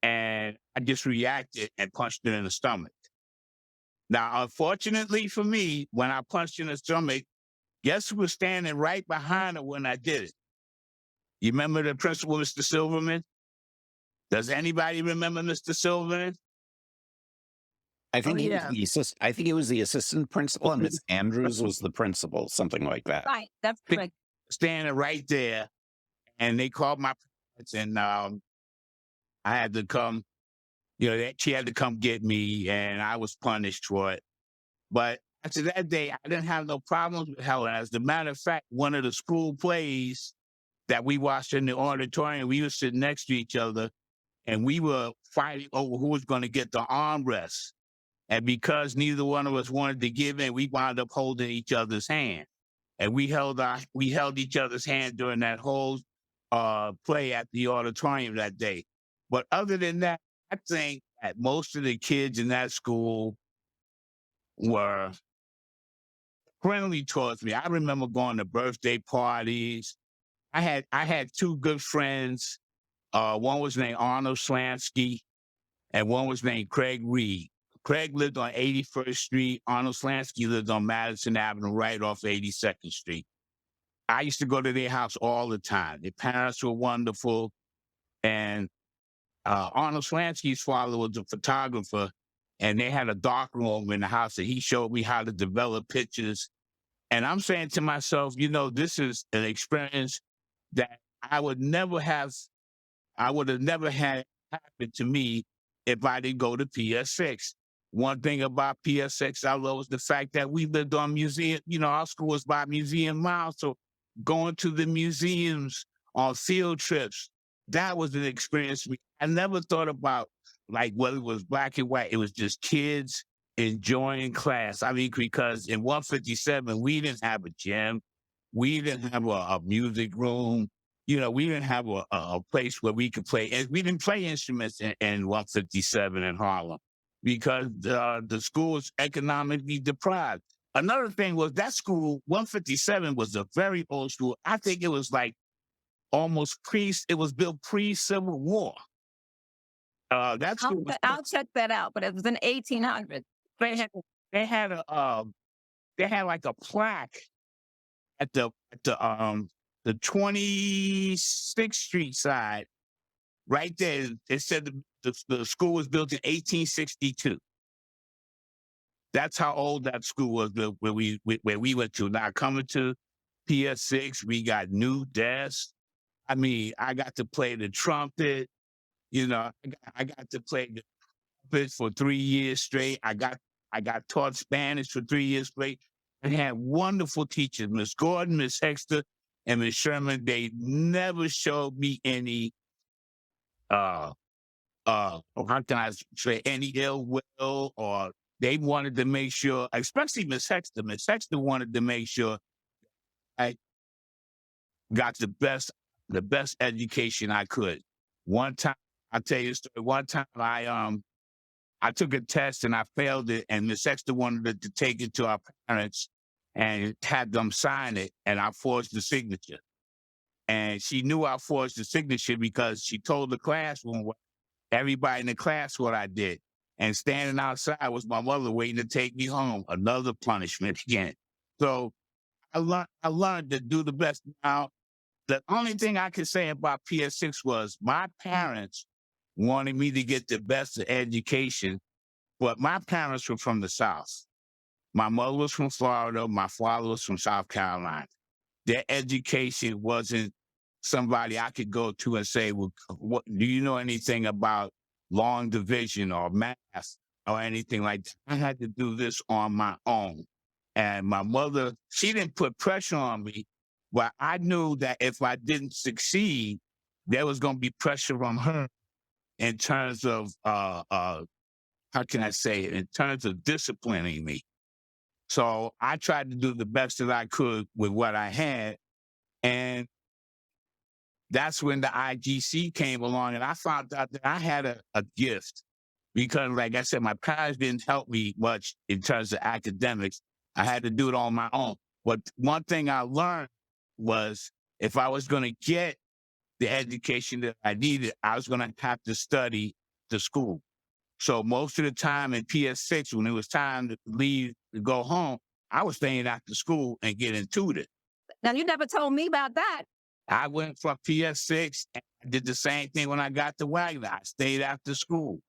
and I just reacted and punched her in the stomach. Now, unfortunately for me, when I punched her in the stomach, guess who was standing right behind her when I did it? You remember the principal, Mr. Silverman? Does anybody remember Mr. Silverman? I think I think it was the assistant principal, and Miss Andrews was the principal, something like that. Right, that's correct. Standing right there, and they called my parents, and I had to come. She had to come get me, and I was punished for it. But after that day, I didn't have no problems with Helen. As a matter of fact, one of the school plays that we watched in the auditorium, we were sitting next to each other, and we were fighting over who was going to get the armrest. And because neither one of us wanted to give in, we wound up holding each other's hand. And we held each other's hand during that whole play at the auditorium that day. But other than that, I think that most of the kids in that school were friendly towards me. I remember going to birthday parties. I had two good friends. One was named Arnold Slansky, and one was named Craig Reed. Craig lived on 81st Street. Arnold Slansky lived on Madison Avenue, right off 82nd Street. I used to go to their house all the time. Their parents were wonderful. And Arnold Slansky's father was a photographer, and they had a dark room in the house that he showed me how to develop pictures. And I'm saying to myself, this is an experience that I would have never had happen to me if I didn't go to PS6. One thing about PS6 I love is the fact that we lived on museum, our school was by museum miles. So going to the museums on field trips, that was an experience. I never thought about like whether it was black and white. It was just kids enjoying class. I mean, because in 157, we didn't have a gym. We didn't have a music room. We didn't have a place where we could play. And we didn't play instruments in 157 in Harlem because the school was economically deprived. Another thing was that school, 157, was a very old school. I think it was like it was built pre-Civil War. That school I'll check that out, but it was in 1800. They had like a plaque at the 26th Street side, right there. It said the school was built in 1862. That's how old that school was built where we went to. Now coming to PS6, we got new desks. I mean, I got to play the trumpet. I got to play the trumpet for 3 years straight. I got taught Spanish for 3 years straight. I had wonderful teachers, Miss Gordon, Miss Hexter, and Miss Sherman. They never showed me any how can I say, any ill will or they wanted to make sure, especially Miss Hexter. Miss Hexter wanted to make sure I got the best education I could. One time, I'll tell you a story. One time I took a test and I failed it, and Miss Hexter wanted to take it to our parents and had them sign it, and I forged the signature. And she knew I forged the signature because she told the classroom, everybody in the class, what I did. And standing outside was my mother waiting to take me home. Another punishment again. So I learned to do the best. Now, the only thing I could say about PS6 was my parents wanted me to get the best of education, but my parents were from the South. My mother was from Florida. My father was from South Carolina. Their education wasn't somebody I could go to and say, well, what, do you know anything about long division or math or anything like that? I had to do this on my own. And my mother, she didn't put pressure on me, but I knew that if I didn't succeed, there was going to be pressure on her in terms of, how can I say it, in terms of disciplining me. So I tried to do the best that I could with what I had. And that's when the IGC came along, and I found out that I had a gift because, like I said, my parents didn't help me much in terms of academics. I had to do it on my own. But one thing I learned was if I was going to get the education that I needed, I was going to have to study the school. So most of the time in PS6, when it was time to leave to go home, I was staying after school and getting tutored. Now, you never told me about that. I went from PS6 and I did the same thing when I got to Wagner. I stayed after school.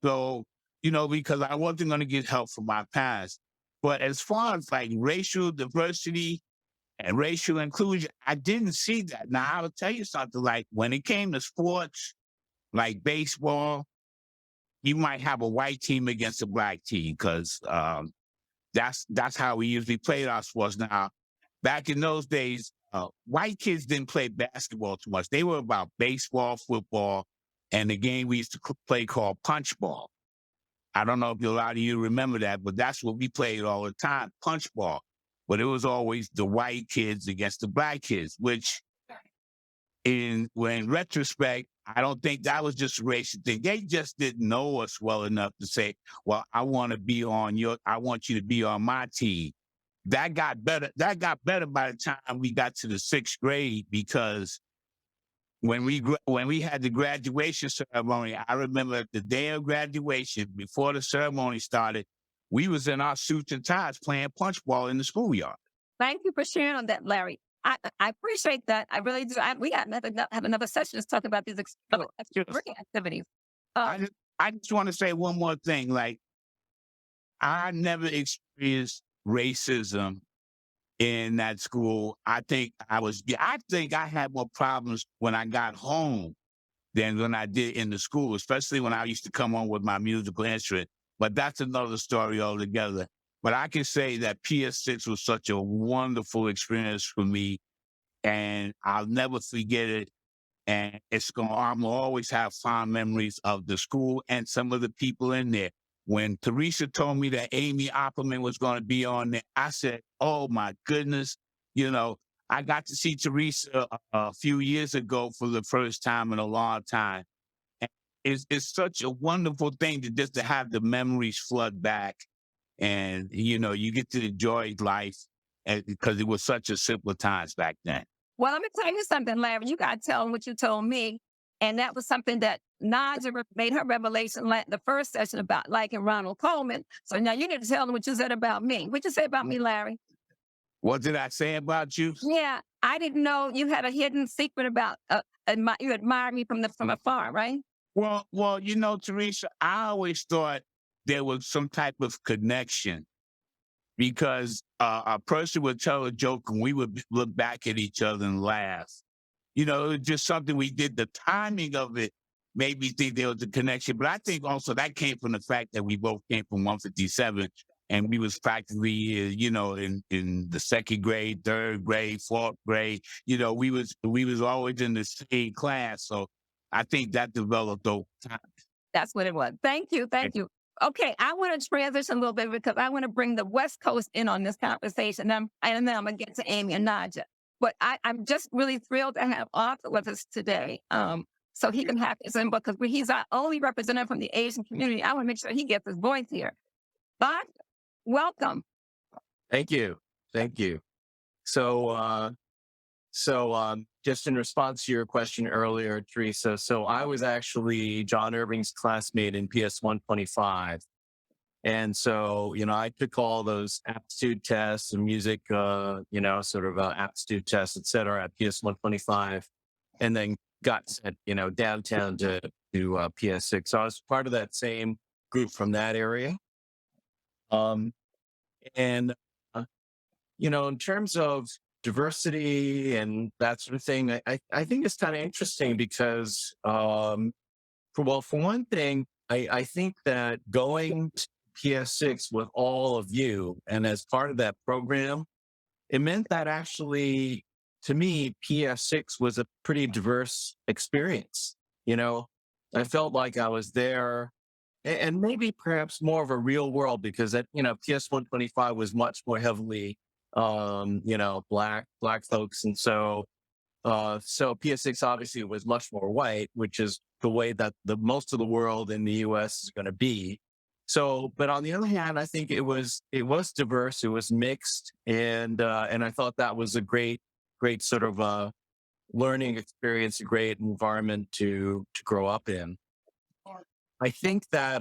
So, because I wasn't going to get help from my parents. But as far as like racial diversity and racial inclusion, I didn't see that. Now, I will tell you something, like when it came to sports, like baseball, you might have a white team against a black team because that's how we usually played our sports. Now, back in those days, white kids didn't play basketball too much. They were about baseball, football, and the game we used to play called punch ball. I don't know if a lot of you remember that, but that's what we played all the time, punch ball. But it was always the white kids against the black kids, which in retrospect, I don't think that was just a racial thing. They just didn't know us well enough to say, well, I want you to be on my team. That got better. That got better by the time we got to the 6th grade, because when we had the graduation ceremony, I remember the day of graduation, before the ceremony started, we was in our suits and ties playing punch ball in the schoolyard. Thank you for sharing on that, Larry. I appreciate that. I really do. We got have another session to talk about these extracurricular activities. I just want to say one more thing. Like, I never experienced racism in that school. I think I had more problems when I got home than when I did in the school, especially when I used to come home with my musical instrument. But that's another story altogether. But I can say that PS6 was such a wonderful experience for me, and I'll never forget it. And I'm always have fond memories of the school and some of the people in there. When Teresa told me that Amy Opperman was going to be on there, I said, oh my goodness. I got to see Teresa a few years ago for the first time in a long time. And it's such a wonderful thing to have the memories flood back. And, you get to enjoy life because it was such a simple times back then. Well, let me tell you something, Larry. You got to tell them what you told me. And that was something that Nadja made her revelation the first session about liking Ronald Colemen. So now you need to tell them what you said about me. What you say about me, Larry? What did I say about you? Yeah, I didn't know you had a hidden secret about you admired me from afar, right? Well, Teresa, I always thought there was some type of connection, because a person would tell a joke and we would look back at each other and laugh. It was just something we did. The timing of it made me think there was a connection. But I think also that came from the fact that we both came from 157, and we was practically, in the 2nd grade, 3rd grade, 4th grade. We was always in the same class. So I think that developed over time. That's what it was. Thank you. Okay, I want to transition a little bit because I want to bring the West Coast in on this conversation. And then I'm going to get to Amy and Nadja. But I'm just really thrilled to have Arthur with us today. So he can have his input because he's our only representative from the Asian community. I want to make sure he gets his voice here. But welcome. Thank you. Thank you. So, just in response to your question earlier, Teresa, so I was actually John Irving's classmate in PS 125. And so, I took all those aptitude tests and music, aptitude tests, et cetera, at PS 125, and then got sent, downtown to PS 6. So I was part of that same group from that area. And, in terms of diversity and that sort of thing, I think it's kind of interesting because, for one thing, I think that going to PS6 with all of you and as part of that program, it meant that actually, to me, PS6 was a pretty diverse experience. I felt like I was there and maybe perhaps more of a real world because PS 125 was much more heavily, black folks. And so PS6 obviously was much more white, which is the way that the most of the world in the US is going to be. So, but on the other hand, I think it was diverse, it was mixed, and I thought that was a great sort of learning experience, a great environment to grow up in. I think that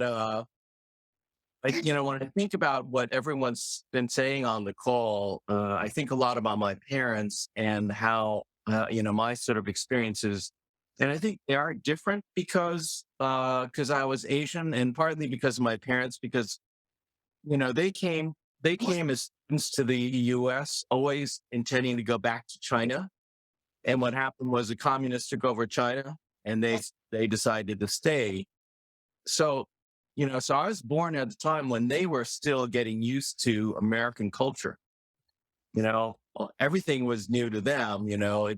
when I think about what everyone's been saying on the call, I think a lot about my parents and how my sort of experiences. And I think they are different because I was Asian and partly because of my parents, because, they came as students to the US, always intending to go back to China. And what happened was the communists took over China and they decided to stay. So I was born at the time when they were still getting used to American culture. Everything was new to them,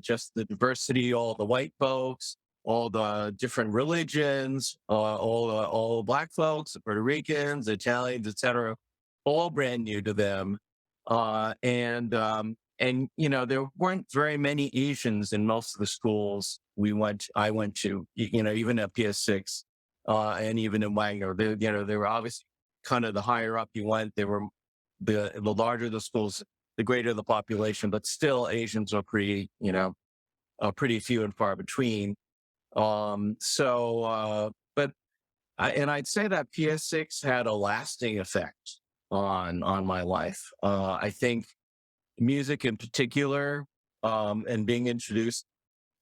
just the diversity, all the white folks, all the different religions, all the black folks, the Puerto Ricans, Italians, et cetera, all brand new to them. And there weren't very many Asians in most of the schools I went to, even at PS6, and even in Wagner. They were obviously kind of the higher up you went, they were the larger the schools, the greater the population, but still Asians are pretty few and far between. I'd say that PS6 had a lasting effect on my life. I think music in particular, and being introduced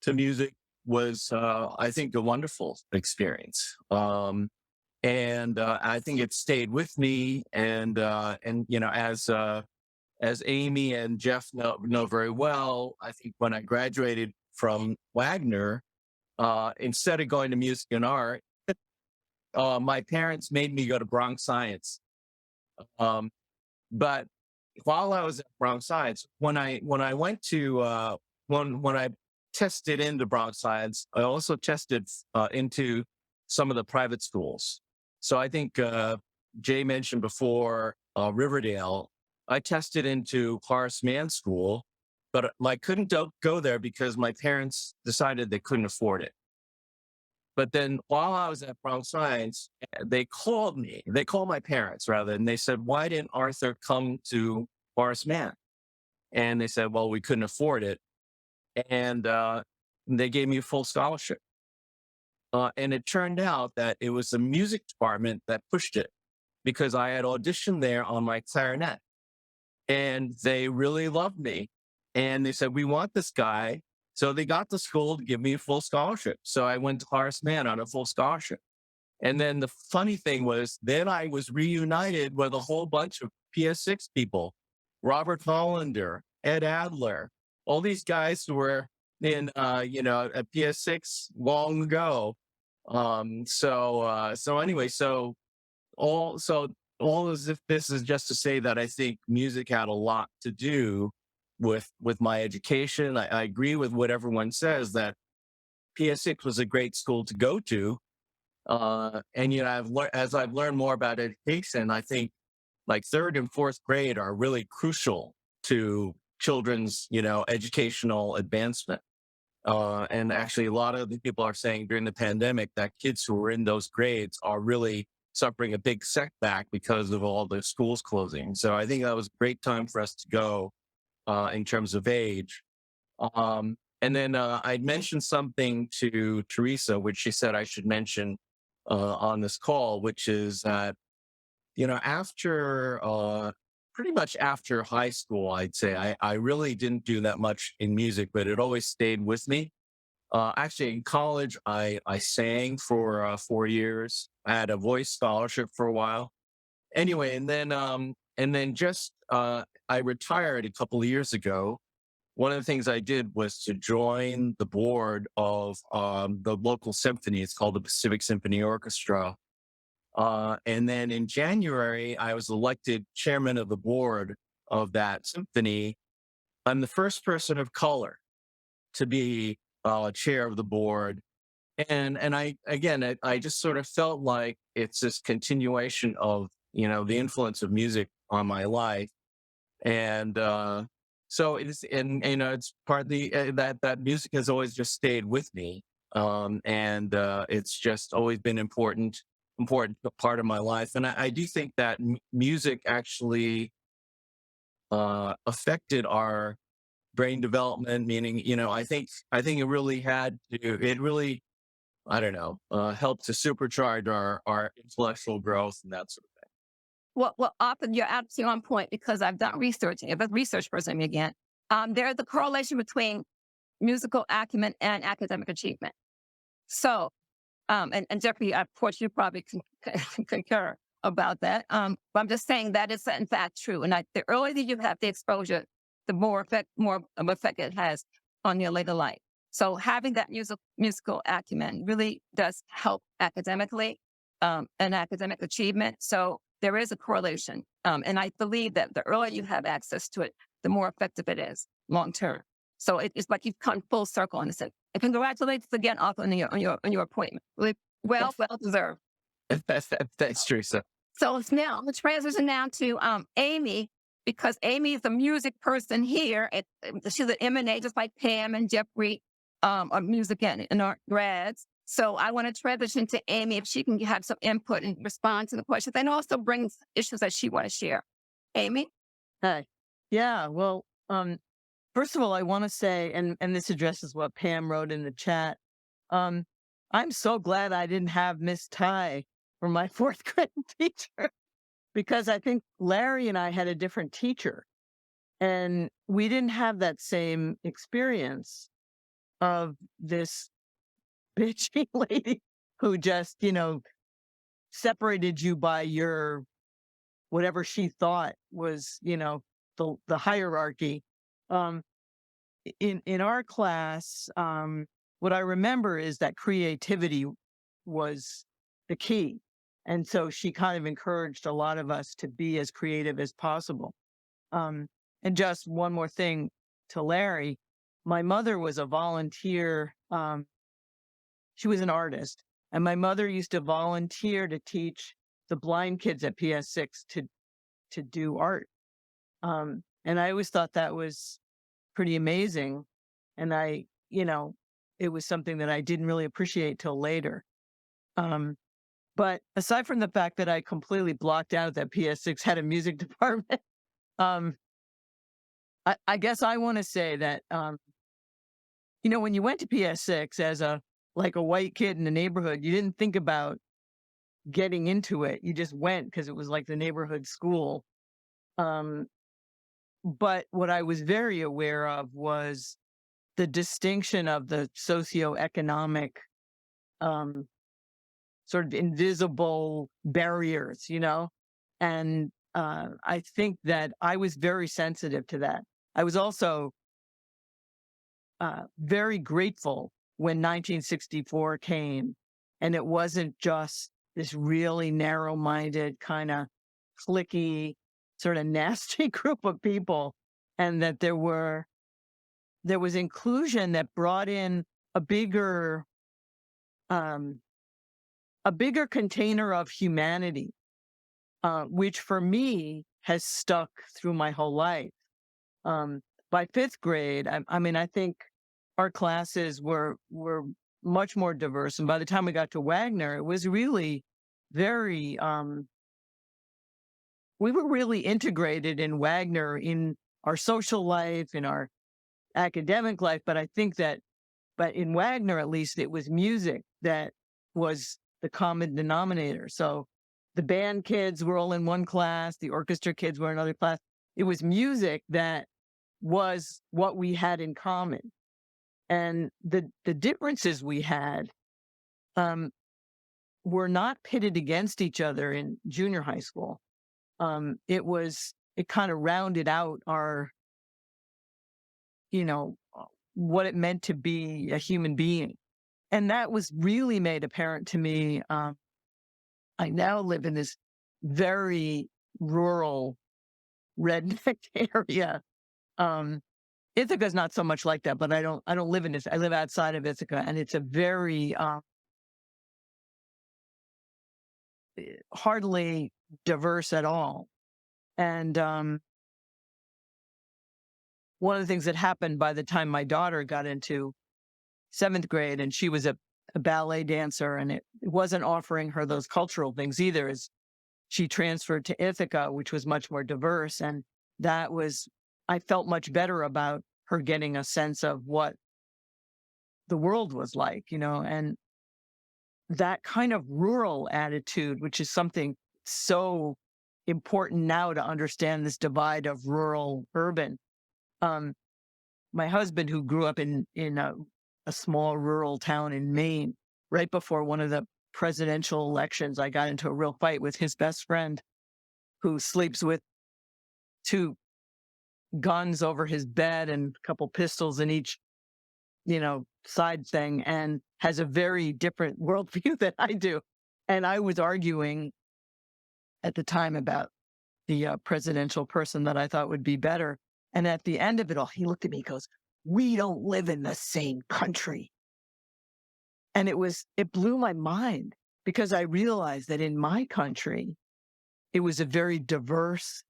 to music was, I think, a wonderful experience. And I think it stayed with me. And as Amy and Jeff know very well, I think when I graduated from Wagner, instead of going to music and art, my parents made me go to Bronx Science. But while I was at Bronx Science, when I went to when I tested into Bronx Science, I also tested into some of the private schools. So I think Jay mentioned before Riverdale. I tested into Horace Mann School, but I couldn't go there because my parents decided they couldn't afford it. But then while I was at Bronx Science, they called my parents rather, and they said, why didn't Arthur come to Horace Mann? And they said, well, we couldn't afford it. And they gave me a full scholarship. And it turned out that it was the music department that pushed it because I had auditioned there on my clarinet. And they really loved me. And they said, we want this guy. So they got the school to give me a full scholarship. So I went to Horace Mann on a full scholarship. And then the funny thing was, then I was reunited with a whole bunch of PS6 people, Robert Hollander, Ed Adler, all these guys who were in, at PS6 long ago. All as if this is just to say that I think music had a lot to do with my education. I agree with what everyone says that PS6 was a great school to go to, And as I've learned more about education, I think like third and fourth grade are really crucial to children's, educational advancement. And actually, a lot of the people are saying during the pandemic that kids who were in those grades are really suffering a big setback because of all the schools closing. So I think that was a great time for us to go in terms of age. And then I'd mentioned something to Teresa, which she said I should mention on this call, which is that, pretty much after high school, I'd say I really didn't do that much in music, but it always stayed with me. Actually, in college, I sang for 4 years. I had a voice scholarship for a while. Anyway, and then just I retired a couple of years ago. One of the things I did was to join the board of the local symphony. It's called the Pacific Symphony Orchestra. And then in January, I was elected chairman of the board of that symphony. I'm the first person of color to be chair of the board. And I just sort of felt like it's this continuation of, the influence of music on my life. And so it's, and, it's partly that music has always just stayed with me. And it's just always been important part of my life. And I do think that music actually affected our brain development, meaning, I think it really I don't know, helped to supercharge our intellectual growth and that sort of thing. Well, often you're absolutely on point because I've done research. If a research person again, there's a correlation between musical acumen and academic achievement. So, and Jeffrey, of course, you probably concur about that. But I'm just saying that is in fact true. And the earlier you have the exposure, the more of effect it has on your later life. So having that musical acumen really does help academically and academic achievement. So there is a correlation. And I believe that the earlier you have access to it, the more effective it is long term. So it's like you've come full circle on this. And congratulations again, Arthur, on your appointment. Really well deserved. Thanks, Teresa. So now let's transition now to Amy, because Amy is a music person here. She's an M&A, just like Pam and Jeffrey are music and art grads. So I want to transition to Amy if she can have some input and respond to the questions, and also brings issues that she want to share. Amy? Hi. Yeah, well, first of all, I want to say, and this addresses what Pam wrote in the chat, I'm so glad I didn't have Miss Ty for my fourth grade teacher, because I think Larry and I had a different teacher, and we didn't have that same experience of this bitchy lady who just, separated you by your whatever she thought was, the hierarchy. In our class, what I remember is that creativity was the key. And so she kind of encouraged a lot of us to be as creative as possible. And just one more thing to Larry, my mother was a volunteer. She was an artist, and my mother used to volunteer to teach the blind kids at PS6 to do art. And I always thought that was pretty amazing. And it was something that I didn't really appreciate till later. But aside from the fact that I completely blocked out that PS6 had a music department, I guess I want to say that, when you went to PS6 as a white kid in the neighborhood, you didn't think about getting into it. You just went because it was like the neighborhood school. But what I was very aware of was the distinction of the socioeconomic sort of invisible barriers, and I think that I was very sensitive to that. I was also very grateful when 1964 came, and it wasn't just this really narrow-minded kind of cliquey, sort of nasty group of people, and that there was inclusion that brought in a bigger a bigger container of humanity, which for me has stuck through my whole life. By fifth grade, I think our classes were much more diverse. And by the time we got to Wagner, it was really very, we were really integrated in Wagner in our social life, in our academic life. But I think but in Wagner, at least, it was music that was the common denominator. So the band kids were all in one class, the orchestra kids were in another class. It was music that was what we had in common. And the differences we had were not pitted against each other in junior high school. It kind of rounded out our, what it meant to be a human being. And that was really made apparent to me. I now live in this very rural redneck area. Ithaca is not so much like that, but I don't live in this. I live outside of Ithaca, and it's a very hardly diverse at all. And one of the things that happened by the time my daughter got into 7th grade, and she was a ballet dancer, and it wasn't offering her those cultural things either, as she transferred to Ithaca, which was much more diverse. And I felt much better about her getting a sense of what the world was like, and that kind of rural attitude, which is something so important now to understand this divide of rural urban. My husband, who grew up in a small rural town in Maine, right before one of the presidential elections, I got into a real fight with his best friend, who sleeps with 2 guns over his bed and a couple pistols in each, side thing, and has a very different worldview than I do. And I was arguing at the time about the presidential person that I thought would be better. And at the end of it all, he looked at me and goes, "We don't live in the same country." And it blew my mind, because I realized that in my country, it was a very diverse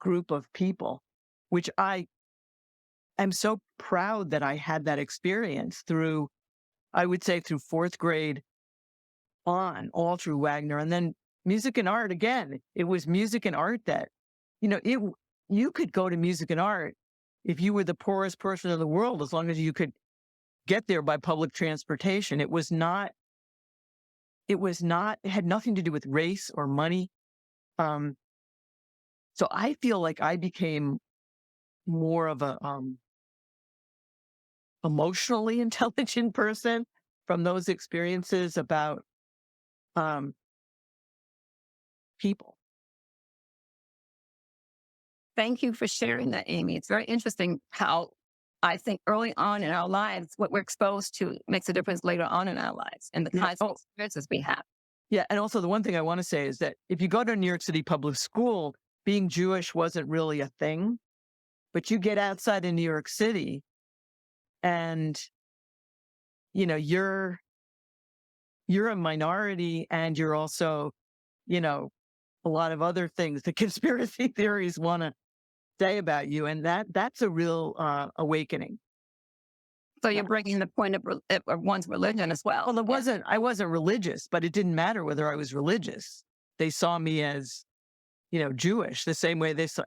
group of people, which I am so proud that I had that experience through, I would say, through 4th grade on, all through Wagner. And then music and art, again, it was music and art that, you could go to music and art if you were the poorest person in the world, as long as you could get there by public transportation. It had nothing to do with race or money. So I feel like I became more of a emotionally intelligent person from those experiences about people. Thank you for sharing that, Amy. It's very interesting how I think early on in our lives, what we're exposed to makes a difference later on in our lives and the kinds of experiences we have. Yeah. And also, the one thing I want to say is that if you go to New York City public school, being Jewish wasn't really a thing. But you get outside in New York City and, you're a minority, and you're also, a lot of other things the conspiracy theories want to say about you. And that's a real awakening. So you're bringing the point of one's religion as well. Well, I wasn't religious, but it didn't matter whether I was religious. They saw me as, Jewish, the same way they saw,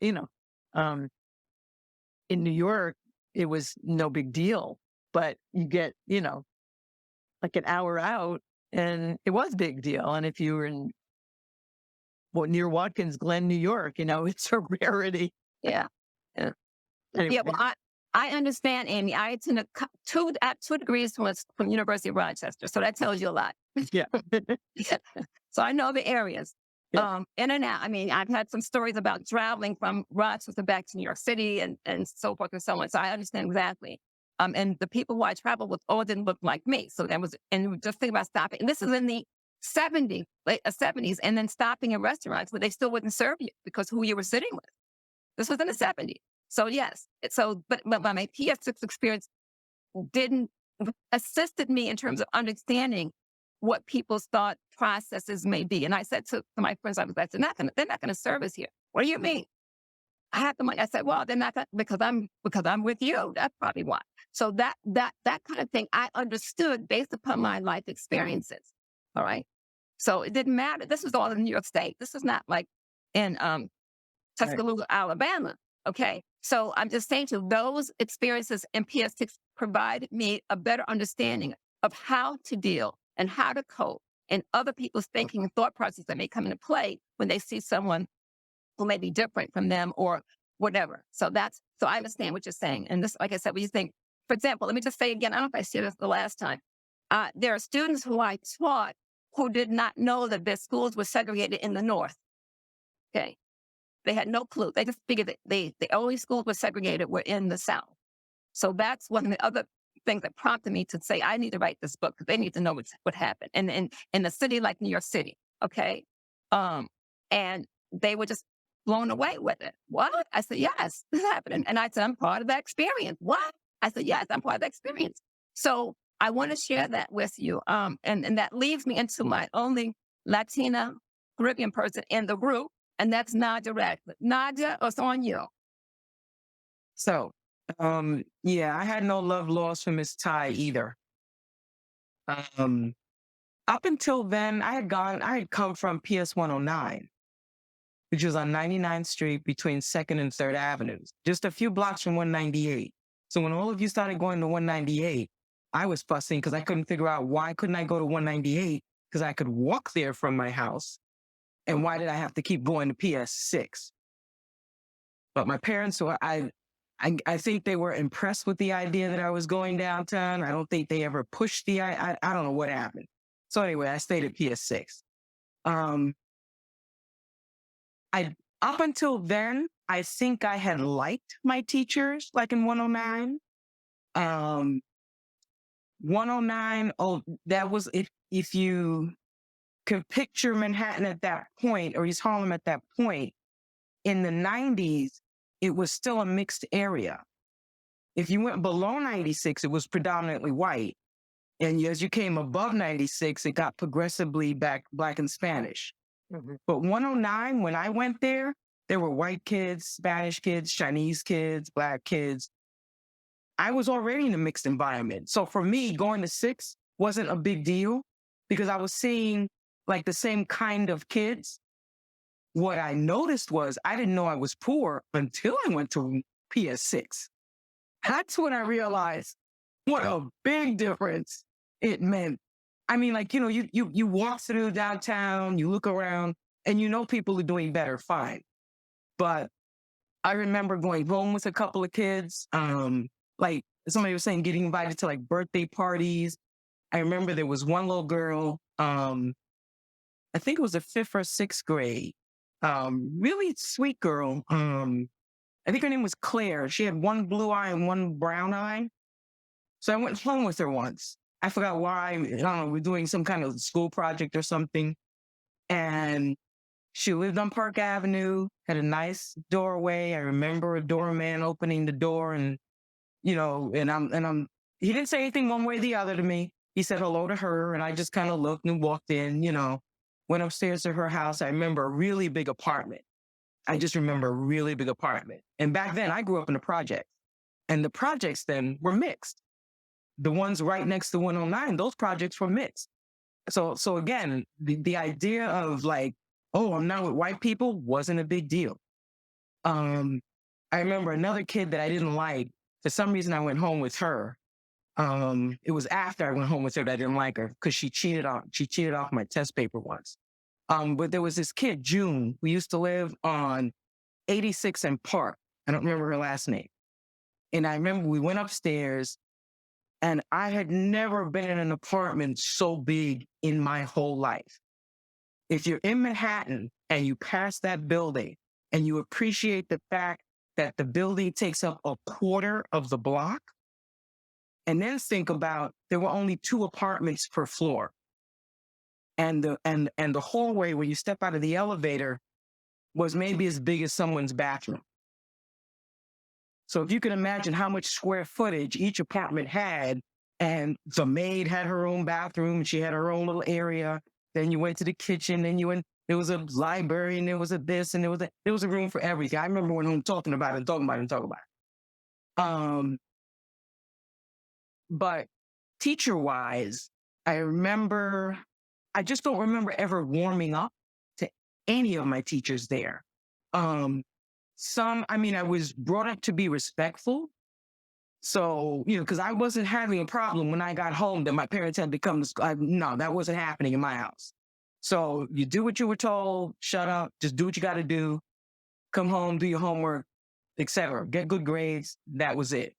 in New York, it was no big deal, but you get, like an hour out, and it was a big deal. And if you were near Watkins Glen, New York, it's a rarity. Yeah. Anyway. Yeah. Well, I understand, Amy. I attended 2 degrees from University of Rochester, so that tells you a lot. Yeah. So I know the areas. Yeah. In and out. I mean, I've had some stories about traveling from Rochester back to New York City and so forth and so on. So I understand exactly. And the people who I traveled with all didn't look like me. So and just think about stopping. And this is in the 70s, late 70s, and then stopping in restaurants where they still wouldn't serve you because who you were sitting with. This was in the 70s. So yes. But my PS6 experience assisted me in terms of understanding what people's thought processes may be. And I said to my friends, I was like, they're not going to serve us here. What do you mean? I have the money. I said, well, they're not gonna, because I'm with you. That's probably why. So that kind of thing I understood based upon my life experiences. All right. So it didn't matter. This was all in New York State. This is not like in Tuscaloosa, Alabama. Okay. So I'm just saying to those experiences in PS6 provided me a better understanding of how to deal and how to cope and other people's thinking and thought processes that may come into play when they see someone who may be different from them or whatever. So I understand what you're saying. And this, like I said, when you think, for example, let me just say again, I don't know if I said this the last time. There are students who I taught who did not know that their schools were segregated in the North. Okay. They had no clue. They just figured that the only schools were segregated were in the South. So that's one of the other things that prompted me to say, I need to write this book because they need to know what happened. And in a city like New York City. Okay. And they were just blown away with it. What? I said, yes, this happened. And I said, I'm part of that experience. What? I said, yes, I'm part of that experience. So I want to share that with you. And that leads me into my only Latina Caribbean person in the group, and that's Nadja Ratcliffe. Nadja, it's on you. So, yeah, I had no love lost for Miss Ty either. Up until then, I had come from PS 109, which was on 99th Street between 2nd and 3rd Avenues, just a few blocks from 198. So when all of you started going to 198, I was fussing because I couldn't figure out why couldn't I go to 198 because I could walk there from my house. And why did I have to keep going to PS6? But my parents, I think they were impressed with the idea that I was going downtown. I don't think they ever pushed I don't know what happened. So anyway, I stayed at PS6. Up until then, I think I had liked my teachers, like in 109. 109, that was, if you could picture Manhattan at that point, or East Harlem at that point, in the 90s, it was still a mixed area. If you went below 96, it was predominantly white. And as you came above 96, it got progressively Black and Spanish. Mm-hmm. But 109, when I went there were white kids, Spanish kids, Chinese kids, Black kids. I was already in a mixed environment. So for me, going to 6 wasn't a big deal because I was seeing like the same kind of kids. What I noticed was I didn't know I was poor until I went to PS6. That's when I realized what a big difference it meant. I mean, like, you walk through downtown, you look around, and you know people are doing better, fine. But I remember going home with a couple of kids, like somebody was saying, getting invited to like birthday parties. I remember there was one little girl, I think it was the 5th or 6th grade, really sweet girl. I think her name was Claire. She had one blue eye and one brown eye. So I went home with her once. I forgot why. I don't know, we're doing some kind of school project or something. And she lived on Park Avenue, had a nice doorway. I remember a doorman opening the door and, he didn't say anything one way or the other to me. He said hello to her and I just kind of looked and walked in, went upstairs to her house. I remember a really big apartment. I just remember a really big apartment. And back then I grew up in the projects and the projects then were mixed. The ones right next to 109, those projects were mixed. So again, the idea of like, oh, I'm not with white people wasn't a big deal. I remember another kid that I didn't like. For some reason, I went home with her. It was after I went home with her that I didn't like her because she cheated off my test paper once. But there was this kid, June, who used to live on 86 and Park. I don't remember her last name. And I remember we went upstairs and I had never been in an apartment so big in my whole life. If you're in Manhattan and you pass that building and you appreciate the fact that the building takes up a quarter of the block, and then think about there were only 2 apartments per floor. And the hallway where you step out of the elevator was maybe as big as someone's bathroom. So if you can imagine how much square footage each apartment had And the maid had her own bathroom. She had her own little area. Then you went to the kitchen, then you went, there was a library, and there was a this, and there was a room for everything. I remember when I'm talking about it. But teacher-wise, I just don't remember ever warming up to any of my teachers there. I was brought up to be respectful. So, because I wasn't having a problem when I got home that my parents had to come to school. No, that wasn't happening in my house. So you do what you were told, shut up, just do what you got to do, come home, do your homework, etc. Get good grades. That was it.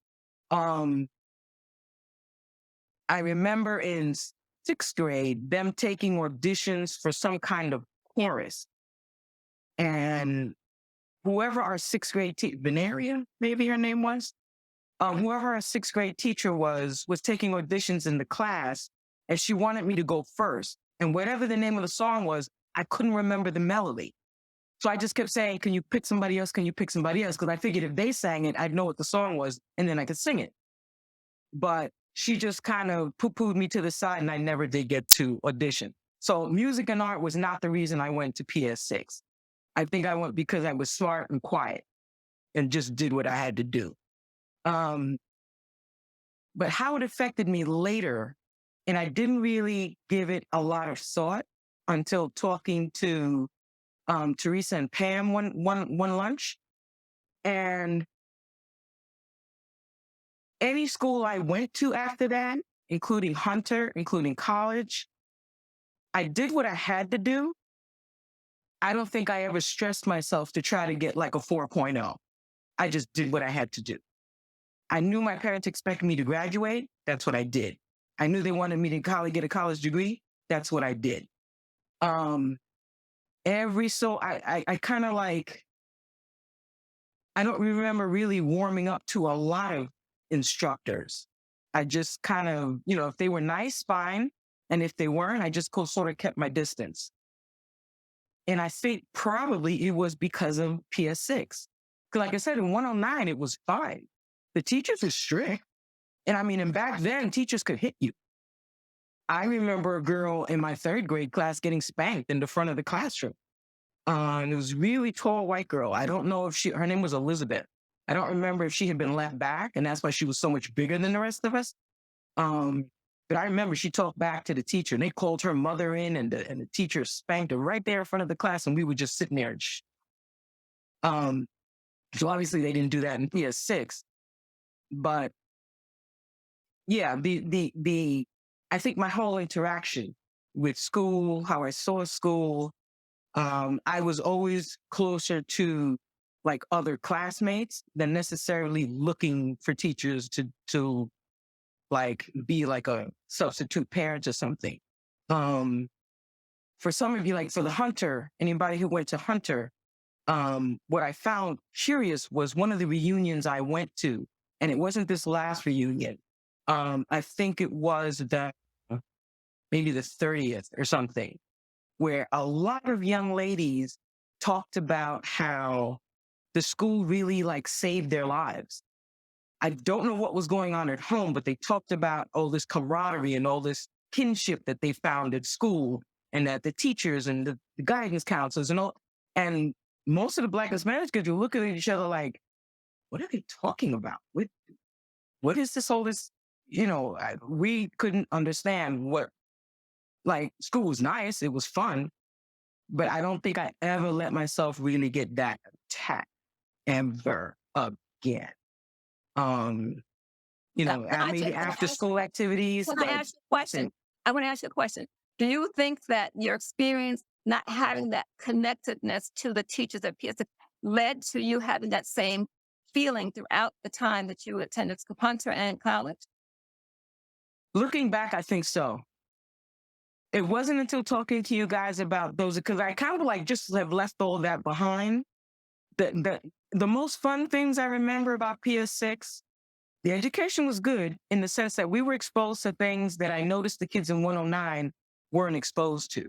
I remember in 6th grade, them taking auditions for some kind of chorus. And whoever our 6th grade teacher, Veneria, maybe her name was, whoever our 6th grade teacher was taking auditions in the class, and she wanted me to go first. And whatever the name of the song was, I couldn't remember the melody. So I just kept saying, can you pick somebody else? Can you pick somebody else? Because I figured if they sang it, I'd know what the song was, and then I could sing it. But she just kind of poo-pooed me to the side, and I never did get to audition. So music and art was not the reason I went to PS6. I think I went because I was smart and quiet and just did what I had to do. But how it affected me later, and I didn't really give it a lot of thought until talking to Teresa and Pam one lunch. And any school I went to after that, including Hunter, including college, I did what I had to do. I don't think I ever stressed myself to try to get like a 4.0. I just did what I had to do. I knew my parents expected me to graduate. That's what I did. I knew they wanted me to get a college degree. That's what I did. I kind of like, I don't remember really warming up to a lot of instructors. I just kind of, if they were nice, fine. And if they weren't, I just sort of kept my distance. And I think probably it was because of PS6. Because like I said, in 109, it was fine. The teachers were strict. And back then, teachers could hit you. I remember a girl in my 3rd grade class getting spanked in the front of the classroom. And it was a really tall white girl. I don't know if her name was Elizabeth. I don't remember if she had been left back, and that's why she was so much bigger than the rest of us. But I remember she talked back to the teacher, and they called her mother in, and the teacher spanked her right there in front of the class, and we were just sitting there. So obviously they didn't do that in PS6. But yeah, I think my whole interaction with school, how I saw school, I was always closer to like other classmates than necessarily looking for teachers to like be like a substitute parent or something. For some of you, like for the Hunter, anybody who went to Hunter, what I found curious was one of the reunions I went to, and it wasn't this last reunion. I think it was maybe the 30th or something, where a lot of young ladies talked about how the school really like saved their lives. I don't know what was going on at home, but they talked about all this camaraderie and all this kinship that they found at school, and that the teachers and the guidance counselors and most of the Black Hispanic kids were looking at each other like, what are they talking about? What is this, all this, we couldn't understand what, like, school was nice. It was fun, but I don't think I ever let myself really get that attacked ever again. Maybe after school activities. I want to ask you a question. Do you think that your experience not having that connectedness to the teachers at PS led to you having that same feeling throughout the time that you attended Hunter and college? Looking back, I think so. It wasn't until talking to you guys about those, because I kind of like just have left all that behind. The most fun things I remember about PS6, the education was good in the sense that we were exposed to things that I noticed the kids in 109 weren't exposed to.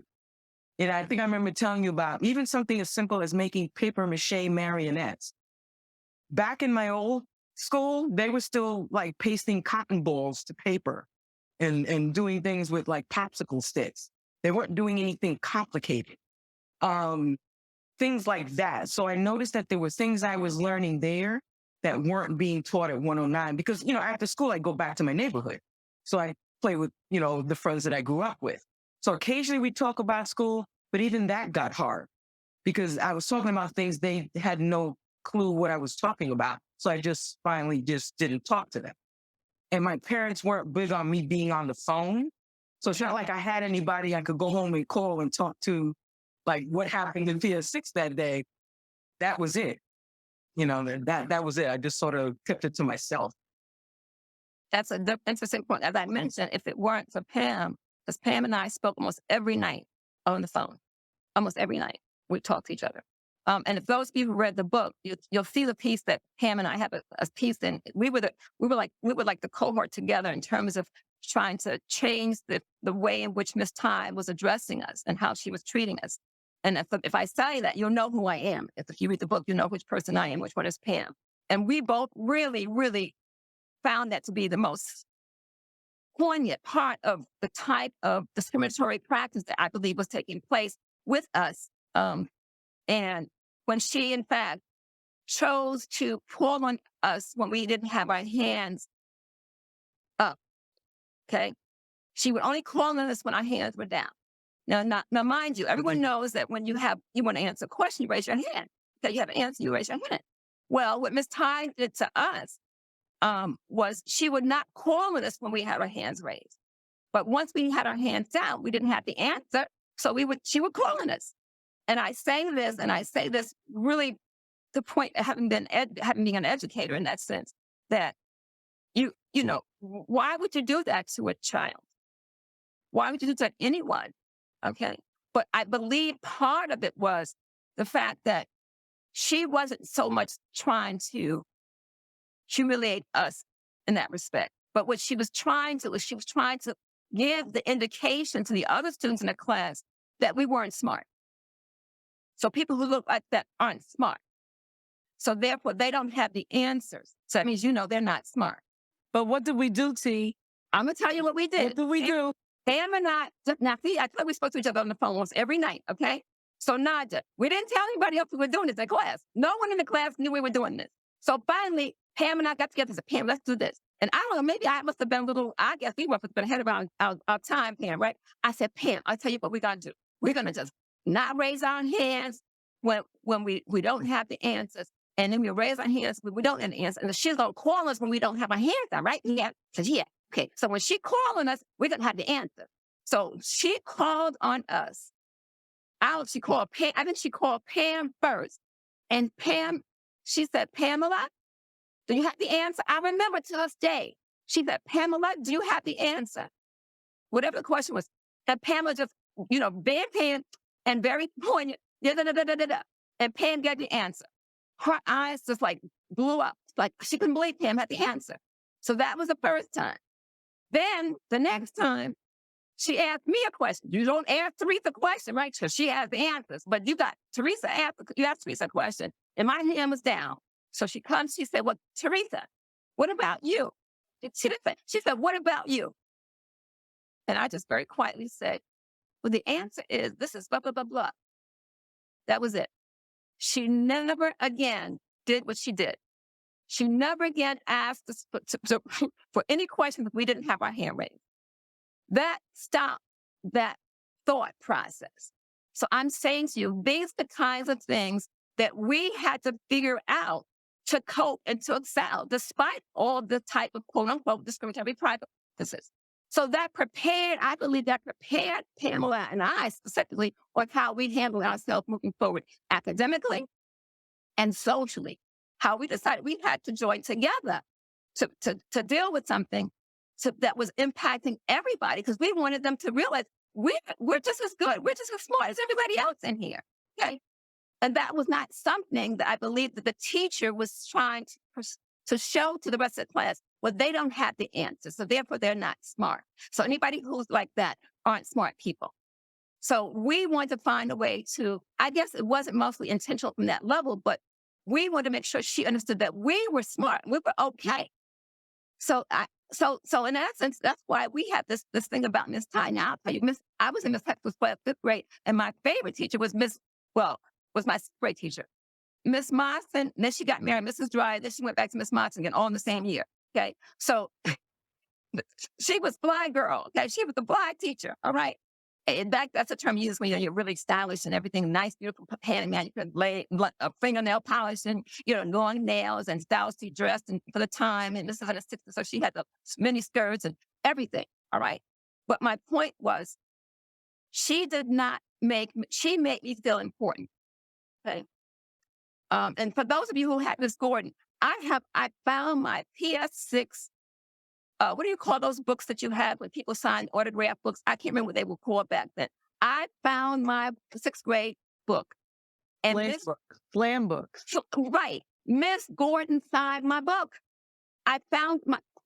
And I think I remember telling you about even something as simple as making paper mache marionettes. Back in my old school, they were still like pasting cotton balls to paper and doing things with like popsicle sticks. They weren't doing anything complicated. Things like that. So I noticed that there were things I was learning there that weren't being taught at 109 because, after school, I go back to my neighborhood. So I play with, the friends that I grew up with. So occasionally we talk about school, but even that got hard because I was talking about things they had no clue what I was talking about. So I just finally just didn't talk to them. And my parents weren't big on me being on the phone. So it's not like I had anybody I could go home and call and talk to, like what happened in Pier 6 that day. That was it. That was it. I just sort of kept it to myself. That's an interesting point. As I mentioned, if it weren't for Pam, because Pam and I spoke almost every night on the phone, almost every night we talked to each other. And if those of you who read the book, you'll see the piece that Pam and I have a piece in. We were like the cohort together in terms of trying to change the way in which Miss Ty was addressing us and how she was treating us. And if I say that, you'll know who I am. If you read the book, you know which person I am, which one is Pam. And we both really, really found that to be the most poignant part of the type of discriminatory practice that I believe was taking place with us. And when she, in fact, chose to pull on us when we didn't have our hands up, okay? She would only call on us when our hands were down. Now, mind you, everyone knows that when you want to answer a question, you raise your hand. Okay, you have an answer, you raise your hand. Well, what Miss Ty did to us was she would not call on us when we had our hands raised. But once we had our hands down, we didn't have the answer, so she would call on us. And I say this really the point of having been an educator in that sense, that why would you do that to a child? Why would you do that to anyone? Okay. But I believe part of it was the fact that she wasn't so much trying to humiliate us in that respect. But what she was trying to give the indication to the other students in the class that we weren't smart. So people who look like that aren't smart. So therefore, they don't have the answers. So that means, they're not smart. But what did we do, T? I'm going to tell you what we did. What did we do? Pam and I, now see, I thought we spoke to each other on the phone almost every night, okay? So Nadja, we didn't tell anybody else we were doing this in class. No one in the class knew we were doing this. So finally, Pam and I got together and said, Pam, let's do this. And I don't know, maybe I must have been I guess we must have been ahead of our time, Pam, right? I said, Pam, I'll tell you what we're going to do. We're going to just not raise our hands when we don't have the answers. And then we raise our hands when we don't have the answer. And she's going to call us when we don't have our hands down, right? Yeah. Says, yeah. Okay. So when she calling us, we're going to have the answer. So she called on us. She called Pam. I think she called Pam first. And Pam, she said, Pamela, do you have the answer? I remember to this day. She said, Pamela, do you have the answer? Whatever the question was. And Pamela just, very Pam and very poignant. And Pam got the answer. Her eyes just like blew up. Like she couldn't believe Pam had the answer. So that was the first time. Then the next time, she asked me a question. You don't ask Teresa a question, right? Because she has the answers. But you asked Teresa a question, and my hand was down. So she comes, she said, well, Teresa, what about you? She said, what about you? And I just very quietly said, well, the answer is, this is blah, blah, blah, blah. That was it. She never again did what she did. She never again asked us for any questions if we didn't have our hand raised. That stopped that thought process. So I'm saying to you, these are the kinds of things that we had to figure out to cope and to excel, despite all the type of quote unquote discriminatory practices. So I believe that prepared Pamela and I specifically on how we handle ourselves moving forward academically and socially, how we decided we had to join together to deal with something that was impacting everybody, because we wanted them to realize we're just as good, we're just as smart as everybody else in here, okay? And that was not something that I believe that the teacher was trying to show to the rest of the class. Well, they don't have the answer, so therefore they're not smart. So anybody who's like that aren't smart people. So we wanted to find a way to, I guess it wasn't mostly intentional from that level, but we wanted to make sure she understood that we were smart, we were okay. So in essence, that's why we have this thing about Miss Ty. Now I'll tell you, I was in Miss Texas class, fifth grade, and my favorite teacher was was my sixth grade teacher, Miss Monson. Then she got married, Mrs. Dry. Then she went back to Miss Monson again, all in the same year. Okay, so she was fly girl. Okay, she was the fly teacher. All right. In fact, that's a term used when you're really stylish and everything nice, beautiful, handyman. You could lay a fingernail polish and, long nails and stylishly dressed and for the time. And this is in the 60s. So she had the mini skirts and everything. All right. But my point was, she made me feel important. Okay. And for those of you who had Miss Gordon, I found my PS6. What do you call those books that you have when people sign autograph books? I can't remember what they were called back then. I found my sixth grade book. And Slam books. Right. Miss Gordon signed my book.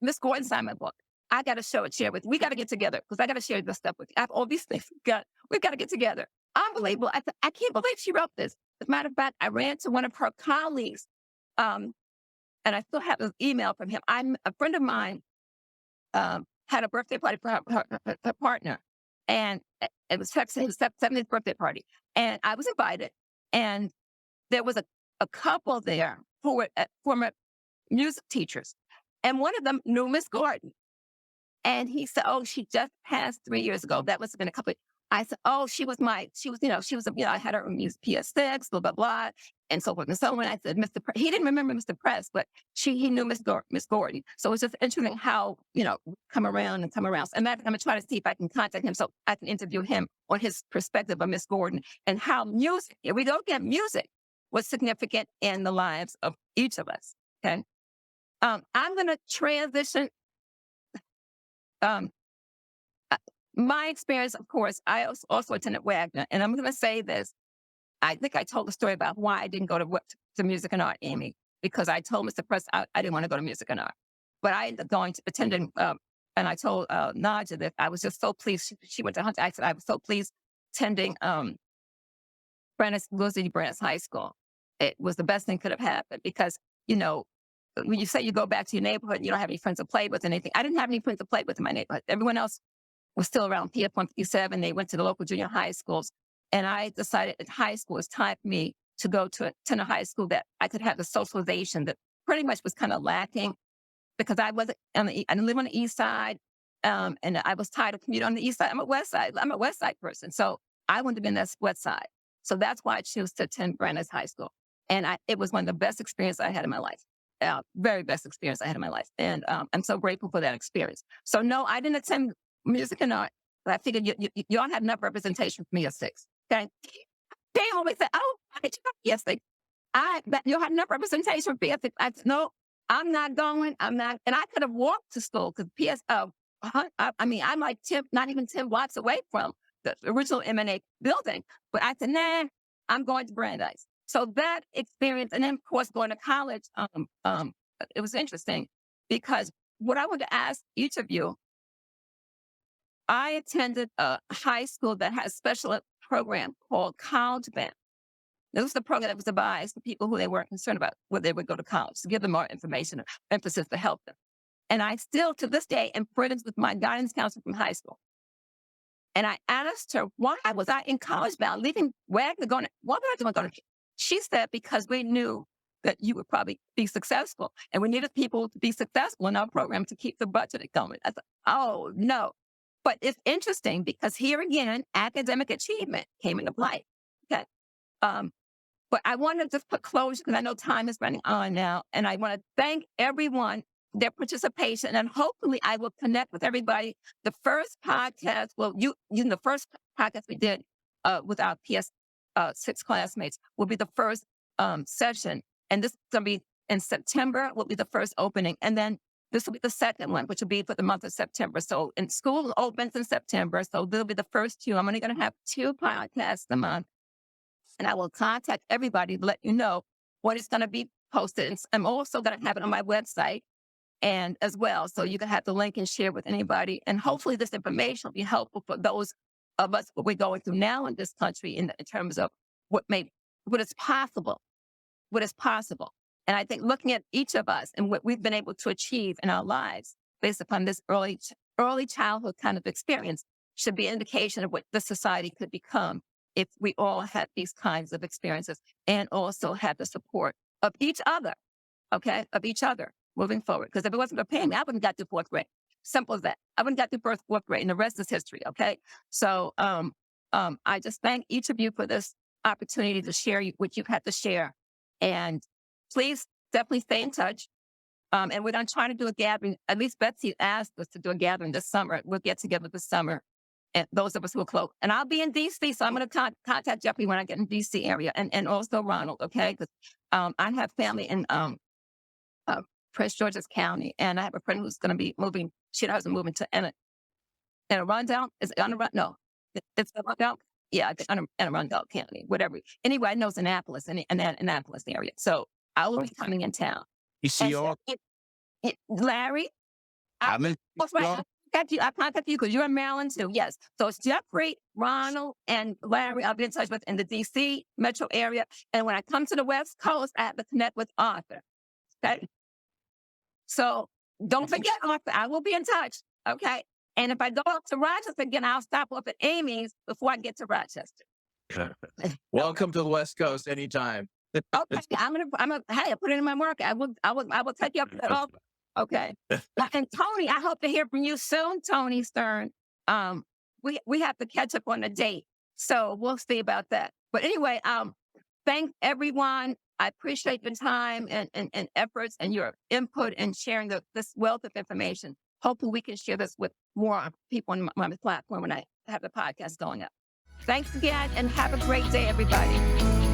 Miss Gordon signed my book. I got to share with you. We got to get together because I got to share this stuff with you. I have all these things. We've got to get together. Unbelievable. I can't believe she wrote this. As a matter of fact, I ran to one of her colleagues, and I still have an email from him. A friend of mine had a birthday party for her partner. And it was his 70th birthday party. And I was invited. And there was a couple there who were former music teachers. And one of them knew Miss Gordon. And he said, oh, she just passed 3 years ago. That must have been a couple of, I said, oh, I had her music PS6, blah, blah, blah, and so forth and so on. I said, he didn't remember Mr. Press, but he knew Miss Gordon. So it's just interesting how, come around. So I'm going to try to see if I can contact him so I can interview him on his perspective of Miss Gordon and how music, if we don't get music, was significant in the lives of each of us. Okay. I'm going to transition. My experience, of course, I also attended Wagner, and I'm going to say this. I think I told the story about why I didn't go to music and art, Amy, because I told Mr. Press I didn't want to go to music and art. But I ended up attending, and I told Nadja that I was just so pleased. She went to Hunter. I said I was so pleased attending Louis D. Brandeis High School. It was the best thing could have happened because, when you say you go back to your neighborhood, you don't have any friends to play with or anything. I didn't have any friends to play with in my neighborhood. Everyone else was still around PF1, PF7. They went to the local junior high schools. And I decided at high school, it's time for me to go to a high school that I could have the socialization that pretty much was kind of lacking because I didn't live on the east side. And I was tired of commuting on the east side. I'm a west side person. So I wanted to be in that west side. So that's why I chose to attend Brandeis High School. And it was one of the best experiences I had in my life. Very best experience I had in my life. And I'm so grateful for that experience. So no, I didn't attend music and art, but I figured you all had enough representation for me at 6. Okay. They always say, oh, why did you go? Yes, you had enough representation for me at 6. I said, no, I'm not going. I'm not. And I could have walked to school because I'm like not even 10 blocks away from the original M&A building. But I said, nah, I'm going to Brandeis. So that experience, and then of course going to college, it was interesting because what I want to ask each of you, I attended a high school that has a special program called College Band. This was the program that was devised for people who they weren't concerned about whether they would go to college, to give them more information, emphasis to help them. And I still, to this day, am friends with my guidance counselor from high school. And I asked her, why was I in college band, leaving Wagner, what was I doing going to? She said, because we knew that you would probably be successful. And we needed people to be successful in our program to keep the budget going. I thought, oh, no. But it's interesting because here again, academic achievement came into play. Okay. But I want to just put closure because I know time is running on now. And I want to thank everyone for their participation. And hopefully I will connect with everybody. The first podcast, the first podcast we did with our PS6 classmates will be the first session. And this is going to be in September, will be the first opening. And then this will be the second one, which will be for the month of September. So school opens in September. So they'll be the first 2. I'm only going to have 2 podcasts a month. And I will contact everybody to let you know what is going to be posted. And I'm also going to have it on my website and as well. So you can have the link and share with anybody. And hopefully this information will be helpful for those of us what we're going through now in this country in terms of what is possible. What is possible. And I think looking at each of us and what we've been able to achieve in our lives based upon this early childhood kind of experience should be an indication of what the society could become if we all had these kinds of experiences and also had the support of each other, okay, of each other moving forward. Because if it wasn't for Pamela, I wouldn't got to fourth grade. Simple as that. I wouldn't got to fourth grade, and the rest is history, okay? So I just thank each of you for this opportunity to share what you've had to share. And please definitely stay in touch. And we're going to try to do a gathering. At least Betsy asked us to do a gathering this summer. We'll get together this summer. And those of us who are close. And I'll be in D.C., so I'm going to contact Jeffrey when I get in D.C. area, and also Ronald, okay? Because I have family in Prince George's County, and I have a friend who's going to be moving. She doesn't move into Anne Arundel. Is it Anne Arundel? No, it's Arundel. Yeah, Anne Arundel County, whatever. Anyway, I know it's Annapolis, in Annapolis area. So I will be coming in town. You see all? Larry, I'm in. that's right. I contact you because you're in Maryland too. Yes. So it's Jeffrey, Ronald, and Larry I'll be in touch with in the DC metro area. And when I come to the West Coast, I have to connect with Arthur. Okay. So don't forget Arthur. I will be in touch. Okay. And if I go up to Rochester again, I'll stop up at Amy's before I get to Rochester. Welcome to the West Coast anytime. Okay. Hey, I put it in my market. I will take you up to that offer. Okay. And Tony, I hope to hear from you soon, Tony Stern. We have to catch up on a date. So we'll see about that. But anyway, thank everyone. I appreciate your time and efforts and your input and sharing this wealth of information. Hopefully we can share this with more people on my platform when I have the podcast going up. Thanks again and have a great day, everybody.